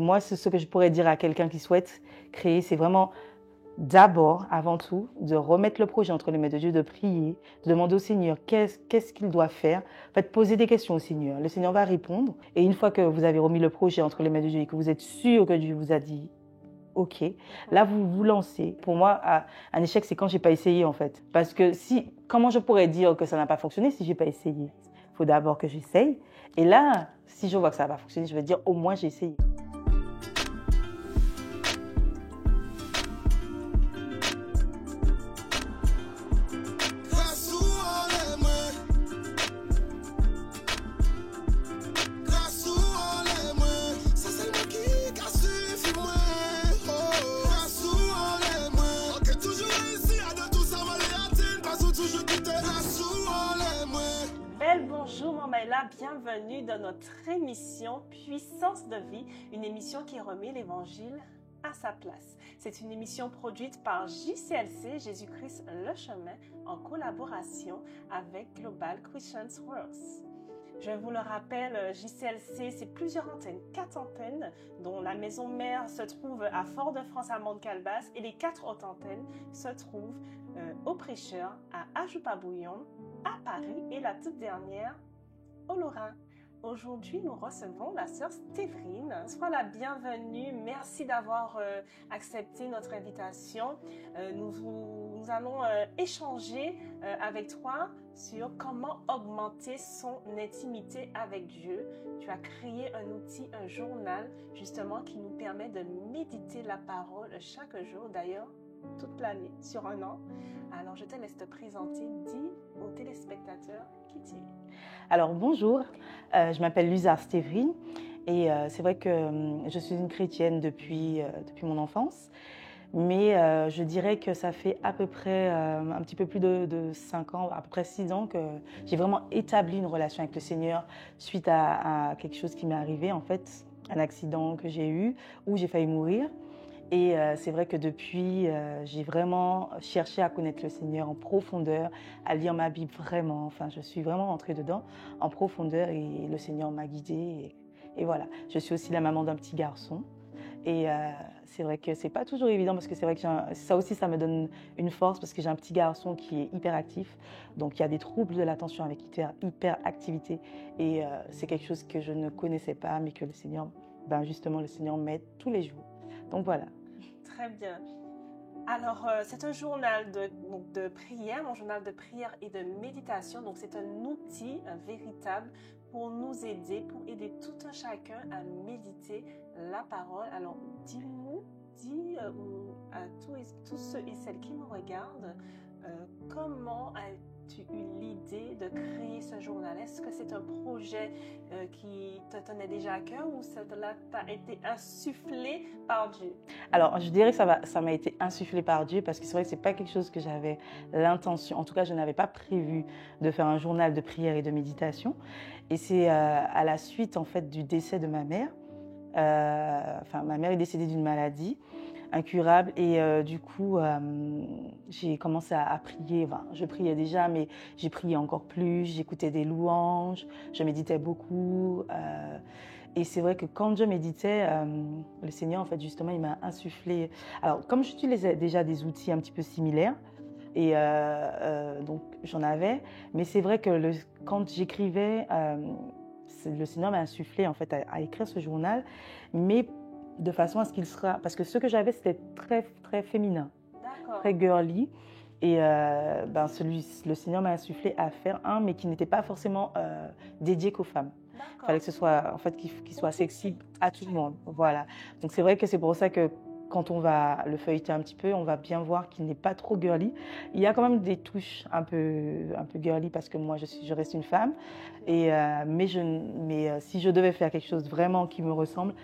Moi, c'est ce que je pourrais dire à quelqu'un qui souhaite créer, c'est vraiment d'abord, avant tout, de remettre le projet entre les mains de Dieu, de prier, de demander au Seigneur qu'est-ce qu'il doit faire. En fait, poser des questions au Seigneur. Le Seigneur va répondre. Et une fois que vous avez remis le projet entre les mains de Dieu et que vous êtes sûr que Dieu vous a dit OK, là, vous vous lancez. Pour moi, un échec, c'est quand j'ai pas essayé, en fait. Parce que comment je pourrais dire que ça n'a pas fonctionné si j'ai pas essayé? Il faut d'abord que j'essaye. Et là, si je vois que ça n'a pas fonctionné, je vais dire au moins j'ai essayé. Bonjour Mamaïla, bienvenue dans notre émission Puissance de vie, une émission qui remet l'Évangile à sa place. C'est une émission produite par JCLC, Jésus-Christ le chemin, en collaboration avec Global Christians World. Je vous le rappelle, JCLC, c'est plusieurs antennes, 4 antennes, dont la maison mère se trouve à Fort-de-France à Mont-Calebasse et les 4 autres antennes se trouvent au Prêcheur, à Ajupa-Bouillon, à Paris et la toute dernière au Lorrain. Aujourd'hui, nous recevons la sœur Stéphine. Sois la bienvenue. Merci d'avoir accepté notre invitation. Nous allons échanger avec toi sur comment augmenter son intimité avec Dieu. Tu as créé un outil, un journal, justement, qui nous permet de méditer la parole chaque jour, d'ailleurs, toute l'année, sur un an. Alors, je te laisse te présenter. Dis aux téléspectateurs qui tu es. Alors, bonjour, je m'appelle Luza Stéphine et c'est vrai que je suis une chrétienne depuis mon enfance, mais je dirais que ça fait à peu près un petit peu plus de 5 ans, à peu près 6 ans que j'ai vraiment établi une relation avec le Seigneur suite à quelque chose qui m'est arrivé, en fait, un accident que j'ai eu où j'ai failli mourir. Et c'est vrai que depuis, j'ai vraiment cherché à connaître le Seigneur en profondeur, à lire ma Bible vraiment. Enfin, je suis vraiment entrée dedans en profondeur et le Seigneur m'a guidée. Et voilà, je suis aussi la maman d'un petit garçon. Et c'est vrai que c'est pas toujours évident parce que c'est vrai que ça aussi, ça me donne une force parce que j'ai un petit garçon qui est hyperactif. Donc, il y a des troubles de l'attention avec hyperactivité. Et c'est quelque chose que je ne connaissais pas, mais que le Seigneur, justement, le Seigneur m'aide tous les jours. Donc, voilà. Très bien. Alors, c'est un journal de prière, mon journal de prière et de méditation. Donc, c'est un outil véritable pour nous aider, pour aider tout un chacun à méditer la parole. Alors, dis à tous ceux et celles qui nous regardent, comment as-tu eu l'idée de créer ce journal? Est-ce que c'est un projet qui te tenait déjà à cœur ou cela t'a été insufflé par Dieu? Alors, je dirais que ça m'a été insufflé par Dieu parce que c'est vrai que ce n'est pas quelque chose que j'avais l'intention, en tout cas, je n'avais pas prévu de faire un journal de prière et de méditation. Et c'est à la suite, en fait, du décès de ma mère. Ma mère est décédée d'une maladie incurable et du coup, j'ai commencé à prier. Enfin, je priais déjà, mais j'ai prié encore plus. J'écoutais des louanges, je méditais beaucoup. Et c'est vrai que quand je méditais, le Seigneur, en fait, justement, il m'a insufflé. Alors, comme j'utilisais déjà des outils un petit peu similaires, et donc j'en avais, mais c'est vrai que quand j'écrivais, le Seigneur m'a insufflé en fait à écrire ce journal, mais de façon à ce qu'il sera, parce que ce que j'avais c'était très très féminin, très girly, et le Seigneur m'a insufflé à faire un, mais qui n'était pas forcément dédié qu'aux femmes. Il fallait que ce soit en fait qu'il soit accessible à tout le monde. Voilà. Donc c'est vrai que c'est pour ça que quand on va le feuilleter un petit peu, on va bien voir qu'il n'est pas trop girly. Il y a quand même des touches un peu girly parce que moi, je reste une femme. Mais si je devais faire quelque chose vraiment qui me ressemble,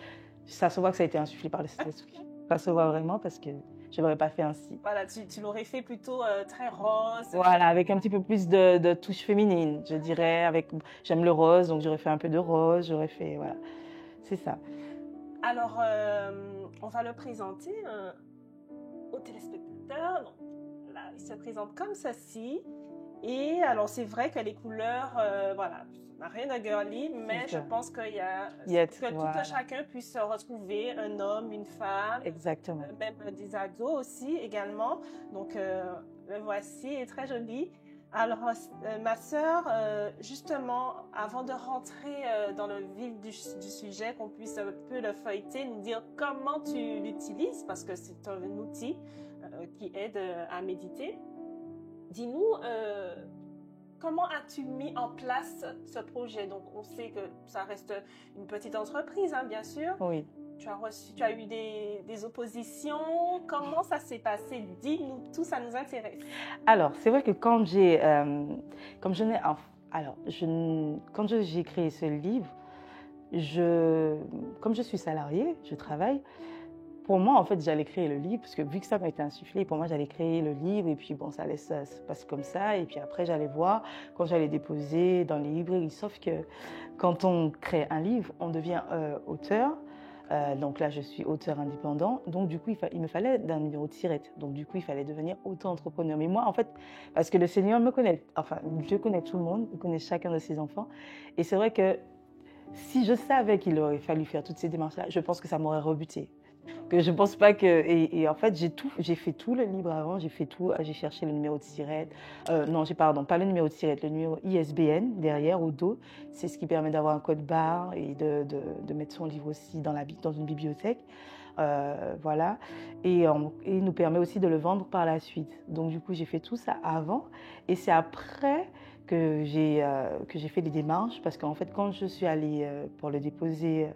ça se voit que ça a été insufflé par le Saint-Esprit. Ça se voit vraiment parce que je ne l'aurais pas fait ainsi. Voilà, tu l'aurais fait plutôt très rose. Voilà, avec un petit peu plus de touche féminine, je dirais. J'aime le rose, donc j'aurais fait un peu de rose. J'aurais fait, voilà, c'est ça. Alors, on va le présenter aux téléspectateurs. Donc, là, il se présente comme ceci. Et alors, c'est vrai que les couleurs, voilà, rien de girly, mais je pense qu'il y a que tout un chacun puisse se retrouver, un homme, une femme, exactement, même des ados aussi également. Donc le voici, est très joli. Alors ma sœur, justement, avant de rentrer dans le vif du sujet, qu'on puisse un peu le feuilleter, nous dire comment tu l'utilises, parce que c'est un outil qui aide à méditer. Dis-nous, comment as-tu mis en place ce projet? Donc, on sait que ça reste une petite entreprise, hein, bien sûr. Oui. Tu as eu des oppositions. Comment ça s'est passé? Dis-nous tout, ça nous intéresse. Alors, c'est vrai que quand j'ai créé ce livre, comme je suis salariée, je travaille. Pour moi, en fait, j'allais créer le livre, parce que vu que ça m'a été insufflé, pour moi, j'allais créer le livre, et puis bon, ça allait se passer comme ça, et puis après, j'allais voir quand j'allais déposer dans les librairies. Sauf que quand on crée un livre, on devient auteur. Donc là, je suis auteur indépendant. Donc du coup, il me fallait d'un numéro de tirette. Donc du coup, il fallait devenir auto-entrepreneur. Mais moi, en fait, parce que le Seigneur me connaît, enfin, Dieu connaît tout le monde, il connaît chacun de ses enfants. Et c'est vrai que si je savais qu'il aurait fallu faire toutes ces démarches-là, je pense que ça m'aurait rebuté. Que je pense pas que et en fait j'ai fait tout le livre avant, j'ai fait tout, j'ai cherché le numéro de tirette, non pas le numéro de tirette, le numéro ISBN derrière au dos, c'est ce qui permet d'avoir un code barre et de mettre son livre aussi dans une bibliothèque, voilà, et nous permet aussi de le vendre par la suite. Donc du coup j'ai fait tout ça avant, et c'est après que j'ai fait des démarches, parce qu'en fait quand je suis allée pour le déposer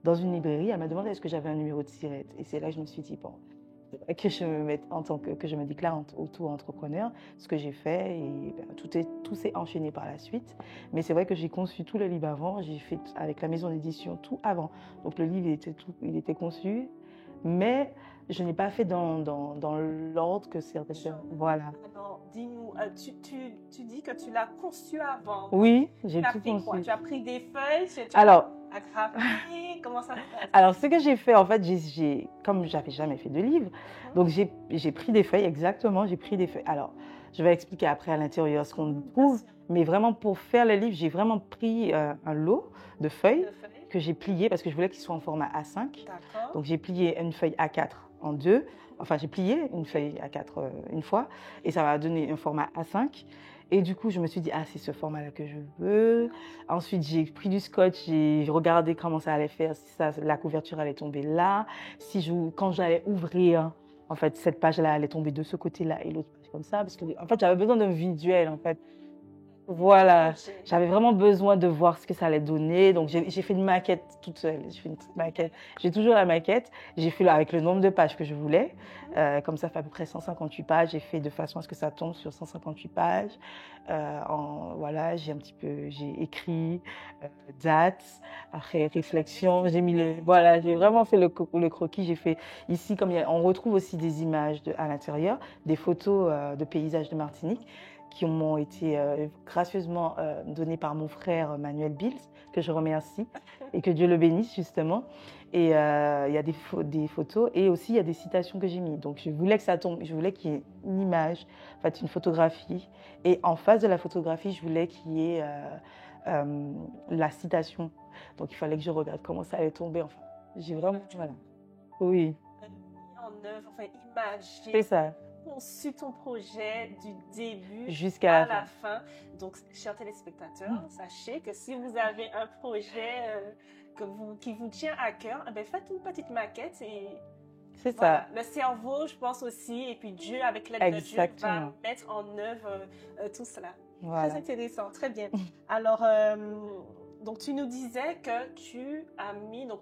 dans une librairie, elle m'a demandé est-ce que j'avais un numéro de tirette. Et c'est là que je me suis dit, bon, que je me mette que je me déclare auto-entrepreneur, ce que j'ai fait, et ben, tout s'est enchaîné par la suite. Mais c'est vrai que j'ai conçu tout le livre avant, j'ai fait avec la maison d'édition tout avant. Donc le livre il était conçu, mais je n'ai pas fait dans l'ordre que certaines. Voilà. Alors, dis-nous, tu dis que tu l'as conçu avant. Oui, j'ai tout conçu. Quoi? Tu as pris des feuilles, Alors, comment ça se passe? Alors, ce que j'ai fait, en fait, comme je n'avais jamais fait de livre, donc j'ai pris des feuilles, exactement, j'ai pris des feuilles. Alors, je vais expliquer après à l'intérieur ce qu'on trouve, mais vraiment pour faire le livre, j'ai vraiment pris un lot de feuilles que j'ai pliées, parce que je voulais qu'ils soient en format A5. Donc, j'ai plié une feuille A4 en deux. Enfin, j'ai plié une feuille A4 une fois, et ça m'a donné un format A5. Et du coup, je me suis dit, c'est ce format-là que je veux. Ensuite, j'ai pris du scotch, j'ai regardé comment ça allait faire, si la couverture allait tomber là, quand j'allais ouvrir, en fait, cette page-là allait tomber de ce côté-là et l'autre page comme ça, parce que, en fait, j'avais besoin d'un visuel, en fait. Voilà, j'avais vraiment besoin de voir ce que ça allait donner. Donc, j'ai fait une maquette toute seule. J'ai fait une petite maquette. J'ai toujours la maquette. J'ai fait avec le nombre de pages que je voulais. Comme ça fait à peu près 158 pages. J'ai fait de façon à ce que ça tombe sur 158 pages. Voilà, j'ai écrit date, après réflexion. J'ai vraiment fait le croquis. J'ai fait ici, on retrouve aussi des images à l'intérieur, des photos de paysages de Martinique, qui m'ont été gracieusement données par mon frère Manuel Bills, que je remercie, et que Dieu le bénisse justement. Et il y a des photos, et aussi il y a des citations que j'ai mises. Donc je voulais que ça tombe, je voulais qu'il y ait une image, en fait une photographie, et en face de la photographie, je voulais qu'il y ait la citation. Donc il fallait que je regarde comment ça allait tomber. Enfin, j'ai vraiment, voilà. Oui. En œuvre, enfin imagé. C'est ça. Conçu ton projet du début jusqu'à la fin. Donc, chers téléspectateurs, sachez que si vous avez un projet qui vous tient à cœur, faites une petite maquette et c'est ça. Le cerveau, je pense aussi, et puis Dieu, avec l'aide de Dieu, va mettre en œuvre tout cela. Voilà. Très intéressant, très bien. Alors, donc, tu nous disais que tu as mis, donc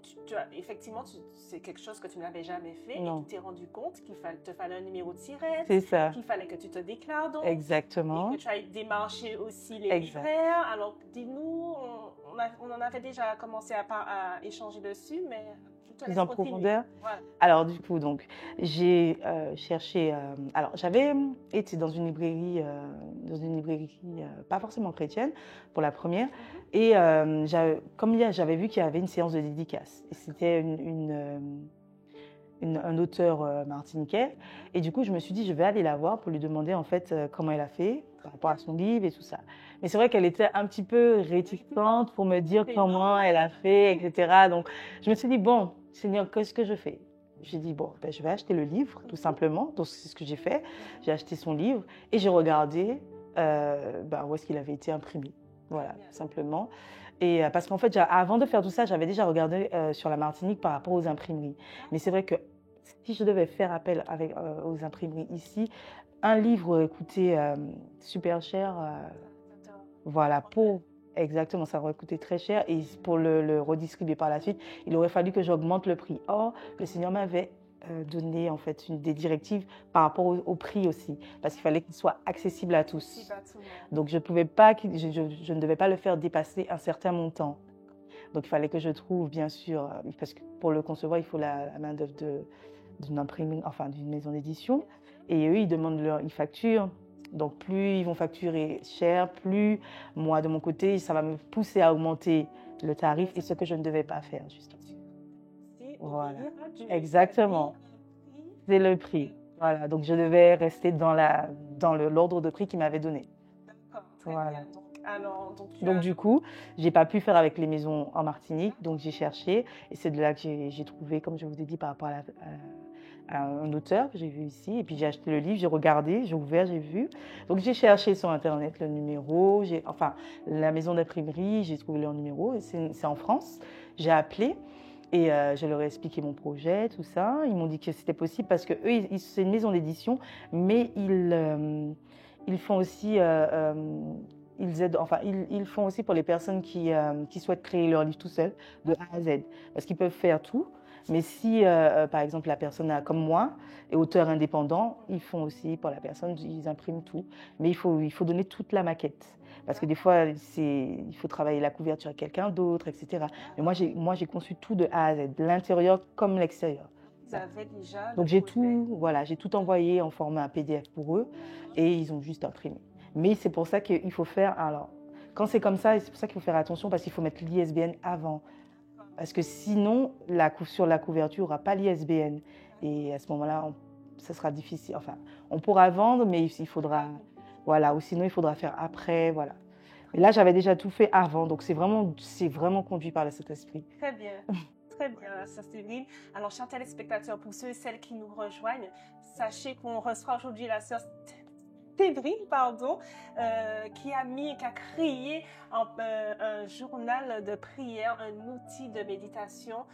effectivement, c'est quelque chose que tu n'avais jamais fait, non. Et tu t'es rendu compte qu'il te fallait un numéro de tirette, c'est ça. Qu'il fallait que tu te déclares donc, exactement, et que tu ailles démarcher aussi les libraires. Alors, dis-nous, on en avait déjà commencé à échanger dessus, mais plus en profondeur. Voilà. Alors du coup, donc j'ai cherché. Alors j'avais été dans une librairie pas forcément chrétienne pour la première, et j'avais vu qu'il y avait une séance de dédicace. Et c'était un auteur martiniquais. Et du coup, je me suis dit, je vais aller la voir pour lui demander en fait comment elle a fait par rapport à son livre et tout ça. Mais c'est vrai qu'elle était un petit peu réticente pour me dire comment elle a fait, etc. Donc, je me suis dit, bon, Seigneur, qu'est-ce que je fais? J'ai dit, bon, ben, je vais acheter le livre, tout simplement. Donc, c'est ce que j'ai fait. J'ai acheté son livre et j'ai regardé où est-ce qu'il avait été imprimé. Voilà, tout simplement. Et parce qu'en fait, avant de faire tout ça, j'avais déjà regardé sur la Martinique par rapport aux imprimeries. Mais c'est vrai que si je devais faire appel aux imprimeries ici, un livre coûtait super cher. Voilà, exactement, ça aurait coûté très cher. Et pour le redistribuer par la suite, il aurait fallu que j'augmente le prix. Or, le Seigneur m'avait donné en fait des directives par rapport au prix aussi, parce qu'il fallait qu'il soit accessible à tous. Donc je ne devais pas le faire dépasser un certain montant. Donc il fallait que je trouve, bien sûr, parce que pour le concevoir, il faut la main d'œuvre d'une imprimerie, enfin d'une maison d'édition. Et eux, ils facturent. Donc plus ils vont facturer cher, plus moi de mon côté, ça va me pousser à augmenter le tarif, et ce que je ne devais pas faire justement. Voilà, exactement. C'est le prix. Voilà, donc je devais rester dans l'ordre de prix qu'il m'avait donné. D'accord. Voilà. Donc du coup, j'ai pas pu faire avec les maisons en Martinique, donc j'ai cherché, et c'est de là que j'ai trouvé, comme je vous ai dit, par rapport à un auteur que j'ai vu ici. Et puis j'ai acheté le livre, j'ai regardé, j'ai ouvert, j'ai vu. Donc j'ai cherché sur Internet le numéro, la maison d'imprimerie, j'ai trouvé leur numéro, et c'est en France. J'ai appelé. Et je leur ai expliqué mon projet, tout ça. Ils m'ont dit que c'était possible parce que eux, c'est une maison d'édition, mais ils font aussi, ils aident, enfin, ils font aussi pour les personnes qui souhaitent créer leur livre tout seul, de A à Z, parce qu'ils peuvent faire tout. Mais si, par exemple, la personne, comme moi, est auteur indépendant, ils font aussi pour la personne, ils impriment tout. Mais il faut donner toute la maquette. Parce que des fois, il faut travailler la couverture à quelqu'un d'autre, etc. Mais moi, j'ai conçu tout de A à Z, l'intérieur comme l'extérieur. Vous avez déjà... Donc j'ai tout envoyé en format PDF pour eux, et ils ont juste imprimé. Mais c'est pour ça qu'il faut faire... Alors, quand c'est comme ça, c'est pour ça qu'il faut faire attention, parce qu'il faut mettre l'ISBN avant. Parce que sinon, sur la couverture, il n'y aura pas l'ISBN. Et à ce moment-là, ça sera difficile. Enfin, on pourra vendre, mais il faudra... Voilà, ou sinon, il faudra faire après, voilà. Mais là, j'avais déjà tout fait avant, donc c'est vraiment conduit par le Saint-Esprit. Très bien. Très bien, Sœur Séverine. Alors, chers téléspectateurs, pour ceux et celles qui nous rejoignent, sachez qu'on reçoit aujourd'hui la Sœur Séverine, qui a créé un journal de prière, un outil de méditation.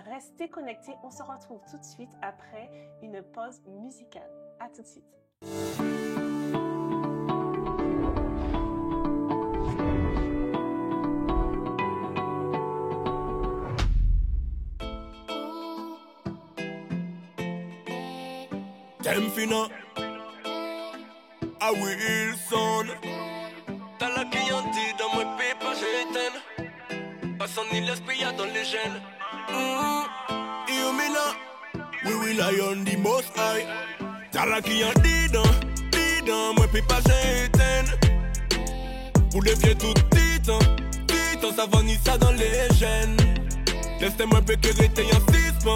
Restez connectés, on se retrouve tout de suite après une pause musicale. À tout de suite. T'aimes fina à Wilson. T'as la clientèle dans mon pépa, j'éteins. Passant ni l'esprit dans les gènes. Illumina, we rely on the most high. T'as la clientèle dans mon pépa, j'éteins. Pour les vieux tout titan, ça va ni ça dans les gènes. Laissez-moi péquer en 6 points.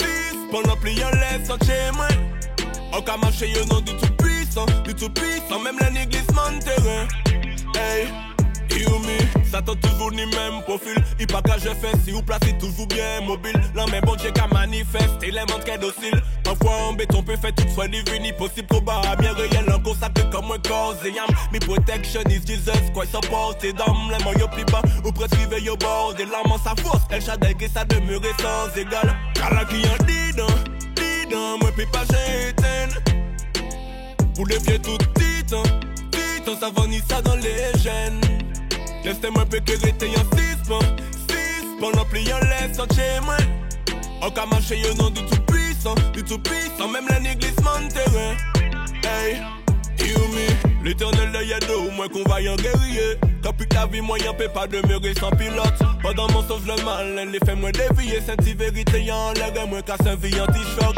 6 points, l'empliant laisse en chez moi. On ka marcher au nom du tout-puissant, même la négligement de terrain. Hey, Yumi, ça t'a toujours ni même profil. Il pas qu'à je fais si vous placez toujours bien mobile. La même bon Dieu qu'à manifeste, élément qu'est docile. Parfois en béton peut faire toute soit divine, impossible trop bas, bien réel, en consacré comme un corps et âme. Me protection is Jesus, quoi support, c'est d'âme, les moyens plus bas, ou prescrivez yo bord, des larmes en sa force, elle chadelle que ça demeure sans égal. Car la qui en dit dans moi puis pas j'éteins. Pour les vieux tout titan, ça va ni ça dans les gènes. Laissez-moi péquer en 6 points. 6 points l'empliant laisse en chez moi. On ka marcher au nom du tout-puissant, même la négligement de terrain. Hey, Yumi, l'éternel de Yado, moins qu'on vaille en guerrier. Depuis la vie, moi y'en peut pas demeurer sans pilote. Pendant mon sauve le mal, elle les fait moins dévier. Senti vérité y'en l'air, moins qu'à servir anti-choc.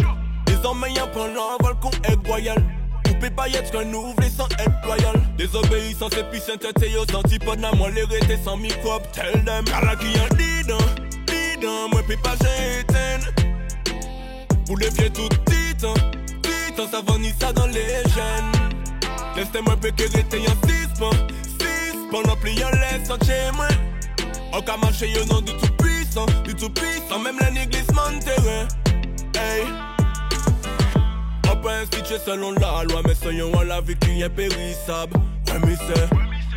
Les hommes y'en prennent l'envol qu'on est royal. Coupé paillettes qu'on ouvre les sans être loyal. Désobéissance et puis sainteté aux antipodes. N'a moi les rétés sans microbe, tell them. Car là qui en dit dans, moi puis pas j'éteins. Pour les vieux tout titans, titans, ça va ni ça dans les gènes. Laissez-moi peu que rester en 6 pendant pliant les sentiers, moi. On ka marcher au nom du tout-puissant, même l'église terrain. Hey. On peut instituer selon la loi, mais soyons à la vie qui est périssable. Ouais, mais c'est.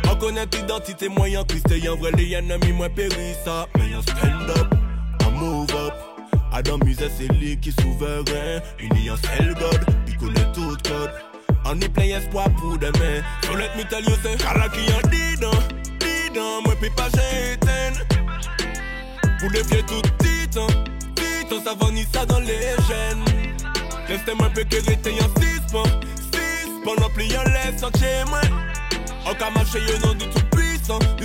On connaît l'identité, moyen Christ, et en vrai, les ennemis, moins périssable. Mais y'a stand up, on move up. Adam Musée, c'est lui qui est souverain. Uni en seul God, il connaît tout code. On y plein espoir pour demain. So let me tell you, c'est Kala qui en dit dans, moi, puis pas j'éteins. Pour les vieux tout titans, ça va ni ça dans les gènes. Laissez-moi peu que rester en 6 pendant pliant les sentiers, moi. On ka marcher au nom du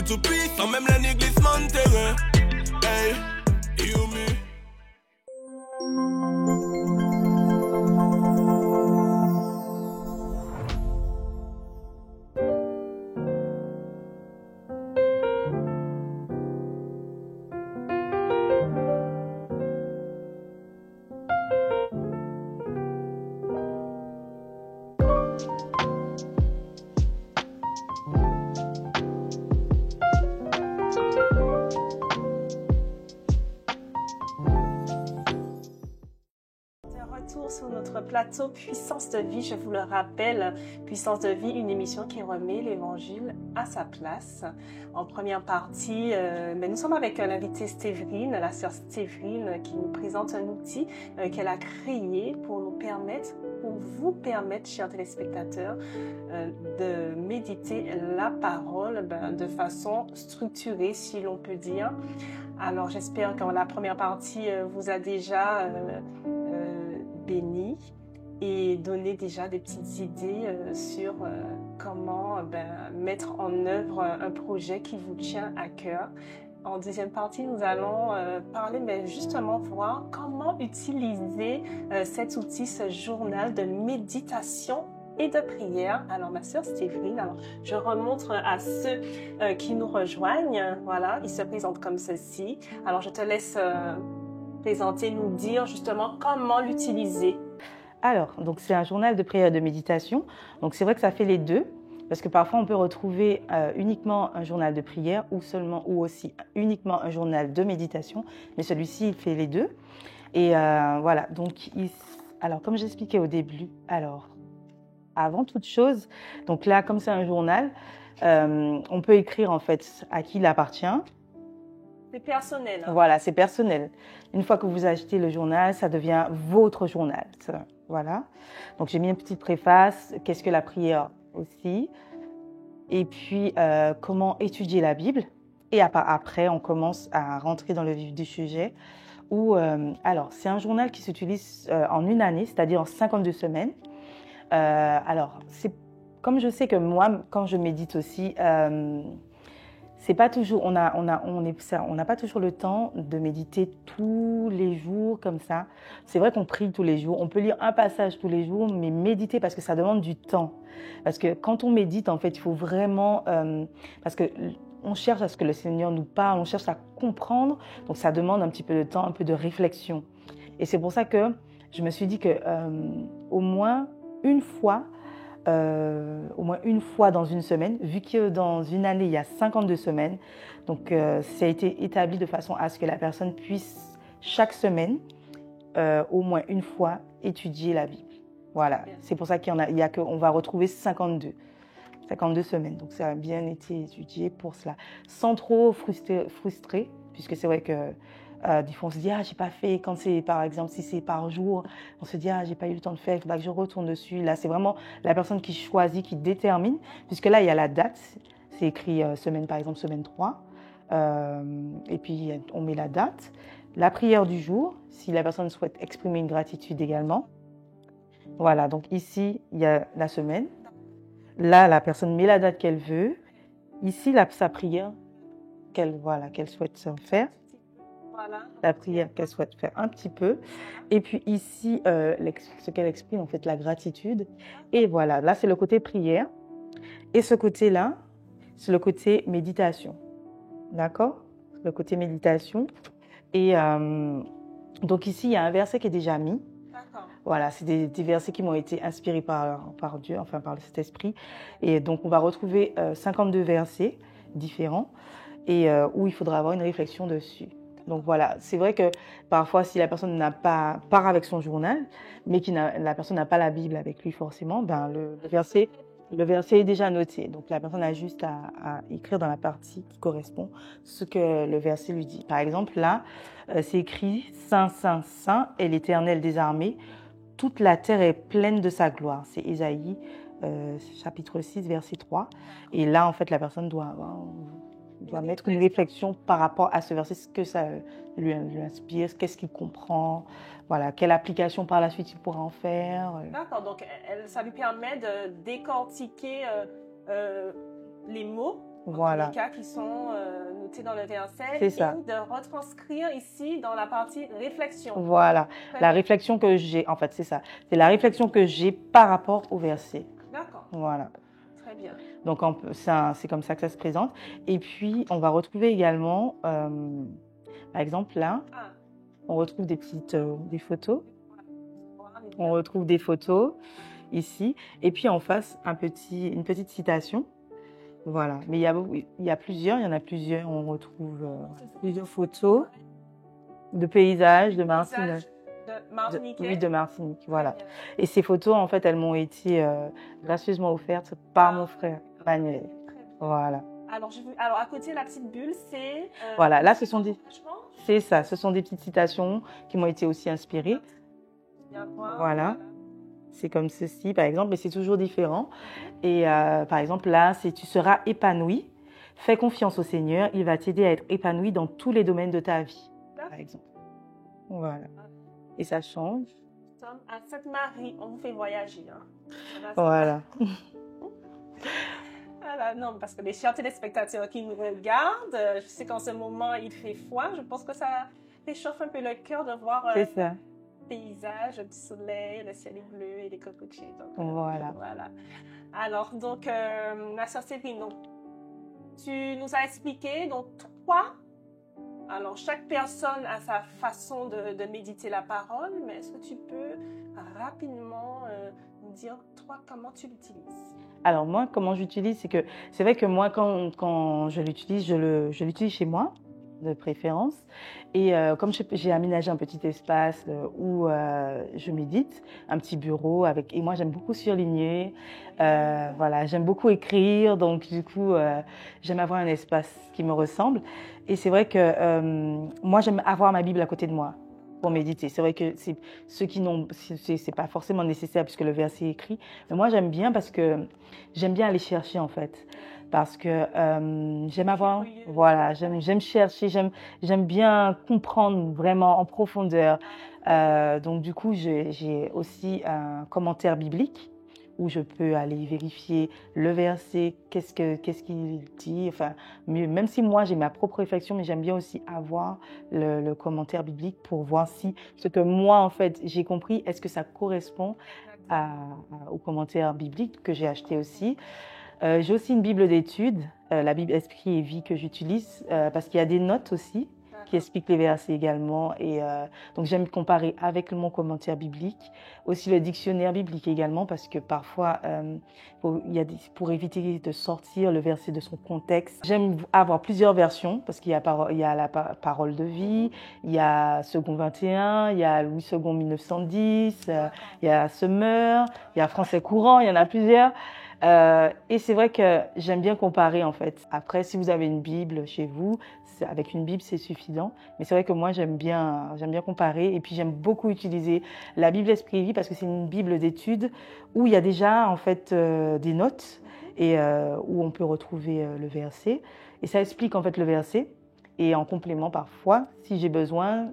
tout-puissant, même l'église terrain. Hey, you me. Sur notre plateau Puissance de vie, je vous le rappelle, Puissance de vie, une émission qui remet l'évangile à sa place. En première partie, nous sommes avec l'invité Stéverine, la sœur Stéverine, qui nous présente un outil qu'elle a créé pour vous permettre, chers téléspectateurs, de méditer la parole de façon structurée, si l'on peut dire. Alors, j'espère que la première partie vous a déjà béni et donner déjà des petites idées sur comment mettre en œuvre un projet qui vous tient à cœur. En deuxième partie, nous allons parler, mais justement voir comment utiliser cet outil, ce journal de méditation et de prière. Alors, ma sœur Stéverine, je remontre à ceux qui nous rejoignent. Voilà, ils se présentent comme ceci. Alors, je te laisse présenter, nous dire justement comment l'utiliser. Alors, donc c'est un journal de prière et de méditation. Donc c'est vrai que ça fait les deux, parce que parfois on peut retrouver uniquement un journal de prière ou aussi uniquement un journal de méditation, mais celui-ci il fait les deux. Et voilà, donc alors comme j'expliquais au début, alors avant toute chose, donc là comme c'est un journal, on peut écrire en fait à qui il appartient. C'est personnel. Hein. Voilà, c'est personnel. Une fois que vous achetez le journal, ça devient votre journal. Voilà. Donc, j'ai mis une petite préface. Qu'est-ce que la prière aussi? Et puis, comment étudier la Bible. Et après, on commence à rentrer dans le vif du sujet. Alors, c'est un journal qui s'utilise en une année, c'est-à-dire en 52 semaines. Alors, comme je sais que moi, quand je médite aussi, c'est pas toujours, on n'a pas toujours le temps de méditer tous les jours comme ça. C'est vrai qu'on prie tous les jours, on peut lire un passage tous les jours, mais méditer parce que ça demande du temps. Parce que quand on médite, en fait, il faut vraiment, parce que on cherche à ce que le Seigneur nous parle, on cherche à comprendre, donc ça demande un petit peu de temps, un peu de réflexion. Et c'est pour ça que je me suis dit que au moins une fois dans une semaine, vu que dans une année, il y a 52 semaines. Donc, ça a été établi de façon à ce que la personne puisse, chaque semaine, au moins une fois, étudier la Bible. Voilà, c'est pour ça qu'on va retrouver 52 semaines. Donc, ça a bien été étudié pour cela. Sans trop frustrer, puisque c'est vrai que des fois, on se dit, j'ai pas fait. Quand c'est, par exemple, si c'est par jour, on se dit, j'ai pas eu le temps de faire, il faudra que je retourne dessus. Là, c'est vraiment la personne qui choisit, qui détermine, puisque là, il y a la date. C'est écrit semaine, par exemple, semaine 3. Et puis, on met la date. La prière du jour, si la personne souhaite exprimer une gratitude également. Voilà, donc ici, il y a la semaine. Là, la personne met la date qu'elle veut. Ici, sa prière qu'elle souhaite faire. Voilà. La prière qu'elle souhaite faire un petit peu. Et puis ici, ce qu'elle exprime, en fait, la gratitude. Et voilà, là, c'est le côté prière. Et ce côté-là, c'est le côté méditation. D'accord? Le côté méditation. Et donc ici, il y a un verset qui est déjà mis. D'accord. Voilà, c'est des versets qui m'ont été inspirés par Dieu, enfin par le Saint-Esprit. Et donc, on va retrouver 52 versets différents et où il faudra avoir une réflexion dessus. Donc voilà, c'est vrai que parfois, si la personne part avec son journal, mais la personne n'a pas la Bible avec lui forcément, ben le verset est déjà noté. Donc la personne a juste à écrire dans la partie qui correspond ce que le verset lui dit. Par exemple, là, c'est écrit « Saint, Saint, Saint est l'Éternel des armées, toute la terre est pleine de sa gloire ». C'est Ésaïe, chapitre 6, verset 3. Et là, en fait, la personne doit mettre une réflexion par rapport à ce verset, ce que ça lui inspire, qu'est-ce qu'il comprend, voilà, quelle application par la suite il pourra en faire. D'accord, donc ça lui permet de décortiquer les mots, voilà, les cas qui sont notés dans le verset, et de retranscrire ici dans la partie réflexion. Voilà, la réflexion que j'ai, en fait, c'est ça, c'est la réflexion que j'ai par rapport au verset. D'accord. Voilà. Très bien. Donc, c'est comme ça que ça se présente. Et puis, on va retrouver également, par exemple, là, on retrouve des photos. On retrouve des photos ici. Et puis, en face, une petite citation. Voilà. Mais il y en a plusieurs. On retrouve plusieurs photos de paysages, de Martinique. De Martinique, voilà. Et ces photos, en fait, elles m'ont été gracieusement offertes par mon frère, Manuel. Voilà. Alors, à côté, la petite bulle, c'est... voilà, là, ce sont des petites citations qui m'ont été aussi inspirées. Voilà. C'est comme ceci, par exemple, mais c'est toujours différent. Et par exemple, là, c'est « Tu seras épanoui. Fais confiance au Seigneur. Il va t'aider à être épanoui dans tous les domaines de ta vie. » Par exemple. Voilà. Et ça change. À Sainte-Marie, on vous fait voyager. Hein. Voilà. Voilà. Non, parce que les chers téléspectateurs qui nous regardent, je sais qu'en ce moment, il fait froid. Je pense que ça réchauffe un peu le cœur de voir le paysage, du soleil, le ciel est bleu et les cocotiers. Donc, voilà. Alors, donc, ma sœur Céline, tu nous as expliqué, donc, 3. Alors, chaque personne a sa façon de méditer la parole, mais est-ce que tu peux rapidement nous dire, toi, comment tu l'utilises? Alors, moi, comment j'utilise, c'est vrai que moi, quand je l'utilise, je l'utilise chez moi, de préférence. Et comme j'ai aménagé un petit espace où je médite, un petit bureau, et moi, j'aime beaucoup surligner, voilà, j'aime beaucoup écrire, donc du coup, j'aime avoir un espace qui me ressemble. Et c'est vrai que moi, j'aime avoir ma Bible à côté de moi pour méditer. C'est vrai que c'est pas forcément nécessaire puisque le verset est écrit. Mais moi, j'aime bien parce que j'aime bien aller chercher en fait. Parce que j'aime chercher, j'aime bien comprendre vraiment en profondeur. Donc du coup, j'ai aussi un commentaire biblique où je peux aller vérifier le verset, qu'est-ce qu'il dit, enfin, même si moi j'ai ma propre réflexion, mais j'aime bien aussi avoir le commentaire biblique pour voir si ce que moi en fait j'ai compris, est-ce que ça correspond au commentaire biblique que j'ai acheté aussi. J'ai aussi une Bible d'études, la Bible Esprit et Vie que j'utilise parce qu'il y a des notes aussi qui expliquent les versets également. Et donc j'aime comparer avec mon commentaire biblique, aussi le dictionnaire biblique également parce que parfois, pour éviter de sortir le verset de son contexte, j'aime avoir plusieurs versions parce qu'il y a la parole de vie, il y a Second 21, il y a Louis II 1910, il y a Semeur, il y a Français courant, il y en a plusieurs. Et c'est vrai que j'aime bien comparer en fait. Après, si vous avez une Bible chez vous, avec une Bible c'est suffisant. Mais c'est vrai que moi j'aime bien comparer. Et puis j'aime beaucoup utiliser la Bible Esprit et Vie parce que c'est une Bible d'études où il y a déjà en fait des notes et où on peut retrouver le verset. Et ça explique en fait le verset. Et en complément, parfois, si j'ai besoin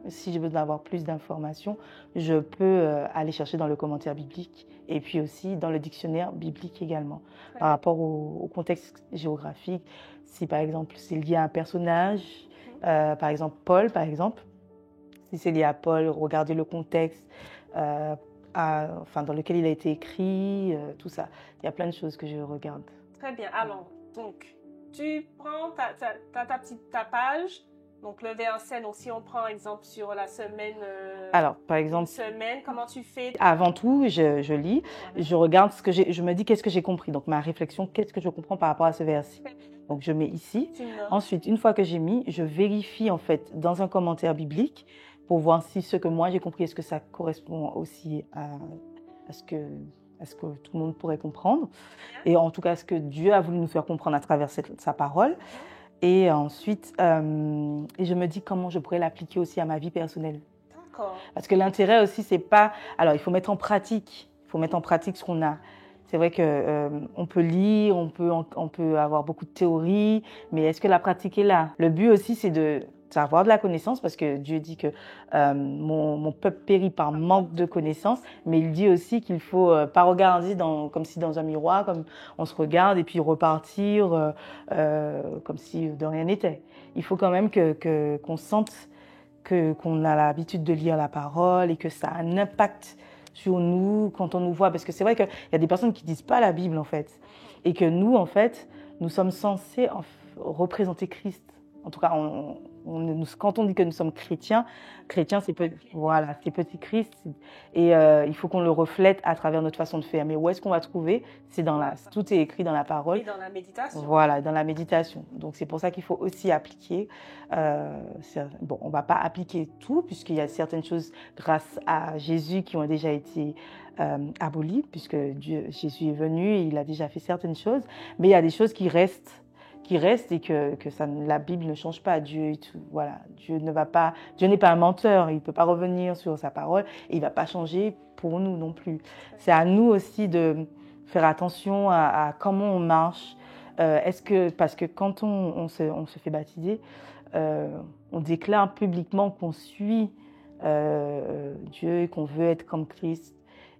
d'avoir plus d'informations, je peux aller chercher dans le commentaire biblique et puis aussi dans le dictionnaire biblique également. Ouais. Par rapport au contexte géographique, si par exemple c'est lié à un personnage, par exemple Paul, par exemple, si c'est lié à Paul, regardez le contexte dans lequel il a été écrit, tout ça. Il y a plein de choses que je regarde. Très bien. Alors, donc, tu prends ta page, Donc, le verset, donc si on prend exemple sur la semaine, Alors, par exemple, semaine, comment tu fais? avant tout, je lis, je regarde ce que je me dis qu'est-ce que j'ai compris. Donc, ma réflexion, qu'est-ce que je comprends par rapport à ce verset. Donc, je mets ici. Ensuite, une fois que j'ai mis, je vérifie en fait dans un commentaire biblique pour voir si ce que moi j'ai compris, est-ce que ça correspond aussi à ce que tout le monde pourrait comprendre. Et en tout cas, ce que Dieu a voulu nous faire comprendre à travers sa parole. Et ensuite, je me dis comment je pourrais l'appliquer aussi à ma vie personnelle. D'accord. Parce que l'intérêt aussi, c'est pas... Alors, il faut mettre en pratique. Il faut mettre en pratique ce qu'on a. C'est vrai qu'on peut lire, on peut avoir beaucoup de théories, mais est-ce que la pratique est là? Le but aussi, c'est d'avoir de la connaissance, parce que Dieu dit que mon peuple périt par manque de connaissance, mais il dit aussi qu'il faut pas regarder comme si dans un miroir, comme on se regarde et puis repartir comme si de rien n'était. Il faut quand même qu'on sente qu'on a l'habitude de lire la parole et que ça a un impact sur nous quand on nous voit. Parce que c'est vrai qu'il y a des personnes qui ne disent pas la Bible, en fait. Et que nous, en fait, nous sommes censés représenter Christ. En tout cas, quand on dit que nous sommes chrétiens, c'est petit Christ. Et il faut qu'on le reflète à travers notre façon de faire. Mais où est-ce qu'on va trouver? Tout est écrit dans la parole. Et dans la méditation. Voilà, dans la méditation. Donc, c'est pour ça qu'il faut aussi appliquer. Bon, on ne va pas appliquer tout, puisqu'il y a certaines choses, grâce à Jésus, qui ont déjà été abolies, puisque Jésus est venu et il a déjà fait certaines choses. Mais il y a des choses qui restent et que la Bible ne change pas. Dieu n'est pas un menteur, il ne peut pas revenir sur sa parole et il ne va pas changer pour nous non plus. C'est à nous aussi de faire attention à comment on marche. Parce que quand on se fait baptiser, on déclare publiquement qu'on suit Dieu et qu'on veut être comme Christ.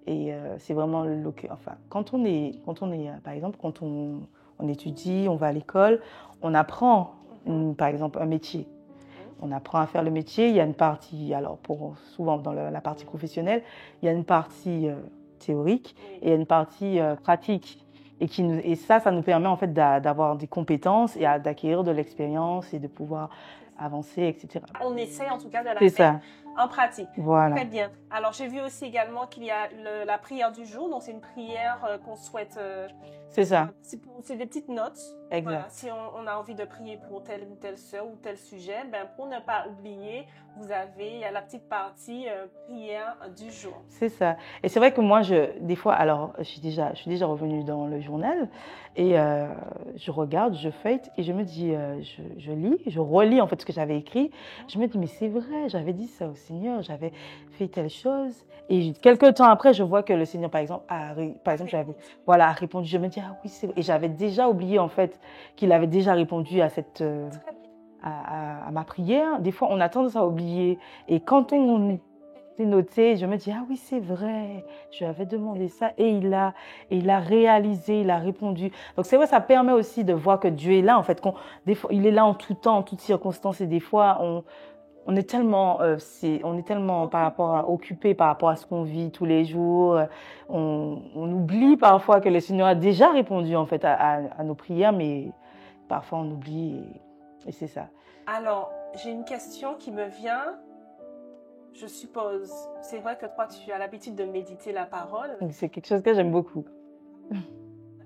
Et c'est vraiment quand on est par exemple, quand on étudie, on va à l'école, on apprend, par exemple, un métier. On apprend à faire le métier. Il y a une partie, souvent dans la partie professionnelle, il y a une partie théorique et il y a une partie pratique. Et ça nous permet en fait d'avoir des compétences et d'acquérir de l'expérience et de pouvoir avancer, etc. On essaie en tout cas de la mettre en pratique. Voilà. Très bien. Alors, j'ai vu aussi également qu'il y a la prière du jour. Donc, c'est une prière qu'on souhaite... c'est ça. C'est des petites notes. Exact. Voilà. Si on a envie de prier pour telle ou telle sœur ou tel sujet, pour ne pas oublier, il y a la petite partie prière du jour. C'est ça. Et c'est vrai que moi, des fois, je suis déjà revenue dans le journal et je regarde, je feuillete et je me dis, je lis, je relis en fait ce que j'avais écrit. Je me dis, mais c'est vrai, j'avais dit ça au Seigneur, j'avais fait telle chose. Et quelques temps après, je vois que le Seigneur, par exemple, a répondu. Je me dis, ah oui, c'est vrai. Et j'avais déjà oublié en fait qu'il avait déjà répondu à à ma prière. Des fois, on a tendance à oublier. Et quand on est noté, je me dis, ah oui, c'est vrai, je lui avais demandé ça. Et il a réalisé, il a répondu. Donc, c'est vrai, ça permet aussi de voir que Dieu est là, en fait. Des fois, il est là en tout temps, en toutes circonstances. Et des fois, on est tellement occupé par rapport à ce qu'on vit tous les jours. On oublie parfois que le Seigneur a déjà répondu, en fait, à nos prières, mais parfois on oublie et c'est ça. Alors, j'ai une question qui me vient. Je suppose, c'est vrai que toi, tu as l'habitude de méditer la parole. C'est quelque chose que j'aime beaucoup.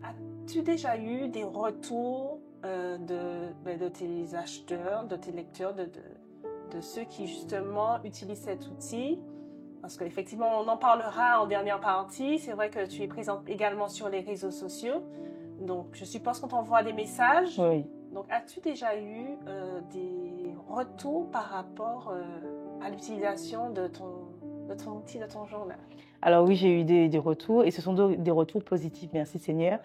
As-tu déjà eu des retours de tes acheteurs, de tes lecteurs, de ceux qui justement utilisent cet outil? Parce qu'effectivement, on en parlera en dernière partie. C'est vrai que tu es présente également sur les réseaux sociaux. Donc, je suppose qu'on t'envoie des messages. Oui. Donc, as-tu déjà eu des retours par rapport à l'utilisation de ton outil, de ton journal? Alors oui, j'ai eu des retours et ce sont des retours positifs, merci Seigneur.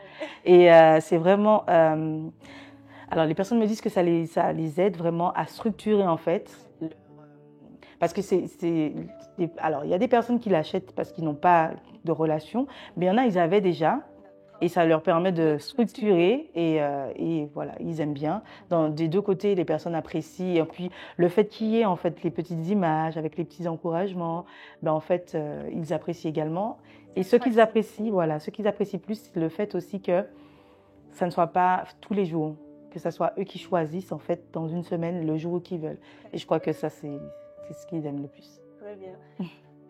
Et c'est vraiment... alors les personnes me disent que ça les aide vraiment à structurer en fait. Parce que alors il y a des personnes qui l'achètent parce qu'ils n'ont pas de relation, mais il y en a, ils avaient déjà. Et ça leur permet de structurer et voilà, ils aiment bien. Des deux côtés, les personnes apprécient. Et puis, le fait qu'il y ait en fait les petites images avec les petits encouragements, en fait, ils apprécient également. Et ce qu'ils apprécient plus, c'est le fait aussi que ça ne soit pas tous les jours. que ce soit eux qui choisissent en fait dans une semaine le jour qu'ils veulent. Et je crois que ça, c'est ce qu'ils aiment le plus. Très bien.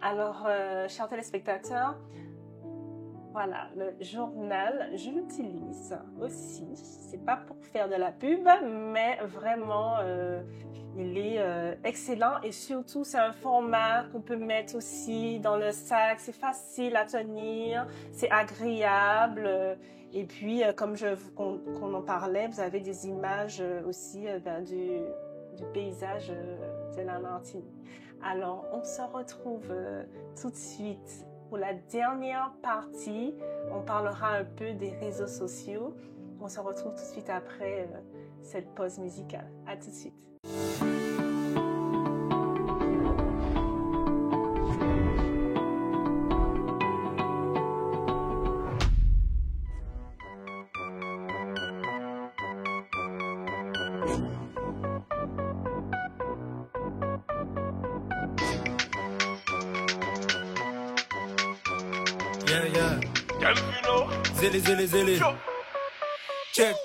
Alors, chers téléspectateurs, voilà, le journal, je l'utilise aussi. C'est pas pour faire de la pub, mais vraiment, il est excellent et surtout, c'est un format qu'on peut mettre aussi dans le sac. C'est facile à tenir, c'est agréable. Et puis, comme qu'on en parlait, vous avez des images aussi du paysage de la Martinique. Alors, on se retrouve tout de suite pour la dernière partie. On parlera un peu des réseaux sociaux. On se retrouve tout de suite après cette pause musicale. À tout de suite. Zélé. Check.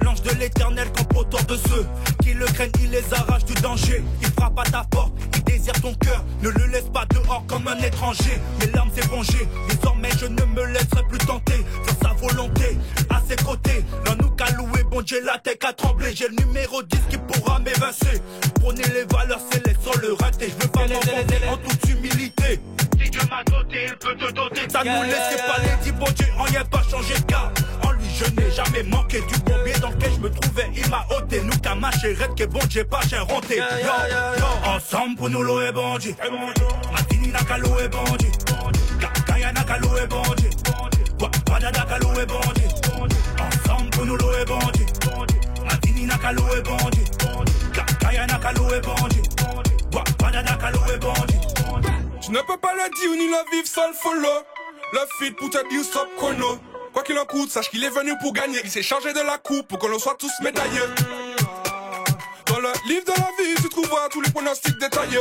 L'ange de l'éternel campe autour de ceux qui le craignent, il les arrache du danger. Il frappe à ta porte, il désire ton cœur. Ne le laisse pas dehors comme un étranger. Mes larmes s'éponger, désormais je ne me laisserai plus tenter. Faire sa volonté, à ses côtés. L'un nous qu'a loué, bon Dieu, la tête a tremblé. J'ai le numéro 10 qui pourra m'évincer. Prenez les valeurs célestes sans le rater. Je veux pas m'enfoncer en toute humilité. Si Dieu m'a doté, il peut te doter. Ça nous laisse pas les dix, bon Dieu, on y a pas changé de cas. En lui, je n'ai jamais manqué du bombier dans lequel je me trouvais, il m'a ôté. Nous, qu'à ma chérette, que bon Dieu, pas j'ai renté. Ensemble pour nous, l'eau est bandit. Matini n'a qu'à l'eau est bandit. Kaya n'a qu'à l'eau est bandit. Wadada qu'à l'eau est bandit. Ensemble pour nous, l'eau est bandit. Matini n'a qu'à l'eau est bandit. Kaya n'a qu'à l'eau est bandit. Wadada qu'à l'eau est bandit. Tu ne peux pas le dire ni le vivre sans le follow. Le feed pour te dire stop chrono. Quoi qu'il en coûte, sache qu'il est venu pour gagner. Il s'est chargé de la coupe pour que l'on soit tous médaillés. Dans le livre de la vie, tu trouveras tous les pronostics détaillés.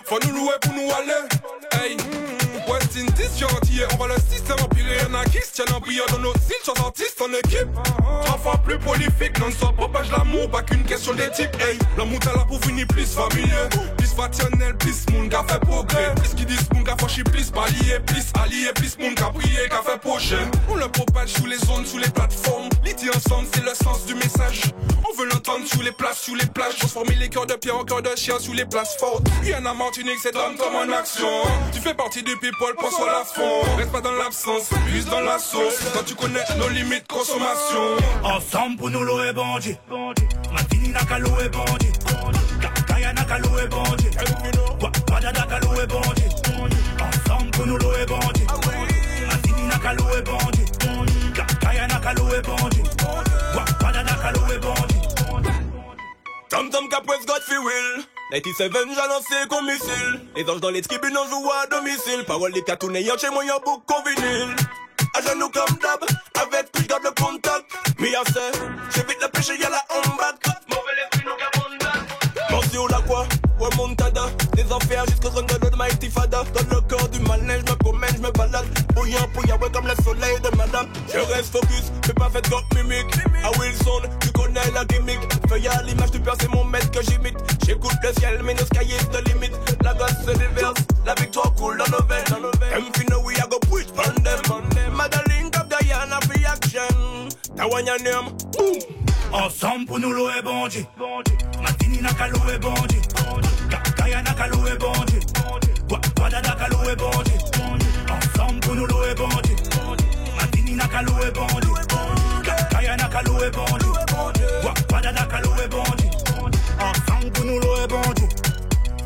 Faut nous louer pour nous aller. Hey, West Indies, gentil, on va le système empirer. Y'en a qui se tiennent en brillant dans nos îles, 60 artistes en équipe. 3 fois plus prolifique, non-stop, propage l'amour, pas qu'une question d'éthique. Hey, l'amour t'as là pour finir plus familier. Plus fationnel, plus moun qu'a fait progrès. Plus qui disent moun qu'a franchi, plus palier, plus allié, plus moun qu'a prié, qu'a fait projet. On le propage sous les zones, sous les plateformes. L'idée ensemble, c'est le sens du message. On veut l'entendre sous les places, sous les plages. Transformer les cœurs de pierre en cœurs de chien sous les places fortes. Rien à Martinique, c'est d'homme comme en action. Tu fais partie du people, pense à la fond. Reste pas dans l'absence, plus dans la sauce. Quand tu connais nos limites consommation. Ensemble pour nous, l'eau est bandit. Matini n'a qu'à l'eau est bandit. Kaya n'a qu'à l'eau est bandit. Wadada qu'à l'eau est bandit. Ensemble pour nous, l'eau est bandit. Matini n'a qu'à l'eau est bandit. Kaya n'a qu'à l'eau est bandit. Wadada qu'à l'eau est bandit. Tom Capres God free will. 97 j'ai lancé comme missile. Les anges dans les tribunes on joue à domicile. Parole des cartoons ayant chez moi y'a beaucoup en vinyle. À genoux comme d'hab, avec plus garde le contact. Mais y'a ça, j'évite le péché y'a la hombac. Mauvais l'esprit nous cabonda. Morceau la quoi, ouais montada. Des enfers jusqu'au son de l'eau de ma tifada. Dans le corps du malin, je me promène, je me balade. Bouillant, ouais comme le soleil de madame. Je reste focus, fais pas fait comme mimique. À Wilson, tu connais la gimmick. Feuille à l'image du père, c'est mon maître que j'imite. J'écoute le ciel, mais nos cahiers de limite. La gosse se déverse, la victoire coule dans nos veines. Them we a go preach on them. Madeleine Cap Diana free action. Tawanya name, boom. Ensemble pour nous, l'eau est bandit. Matini n'a qu'à l'eau est bandit. Kaya n'a qu'à l'eau est bandit. Wadada qu'à l'eau est bandit. Ensemble pour nous, l'eau est bandit. Matini n'a qu'à l'eau est bandit. Kaya n'a qu'à l'eau est bandit. Wadada qu'à l'eau est bandit. Ensemble pour nous, l'eau est bandit.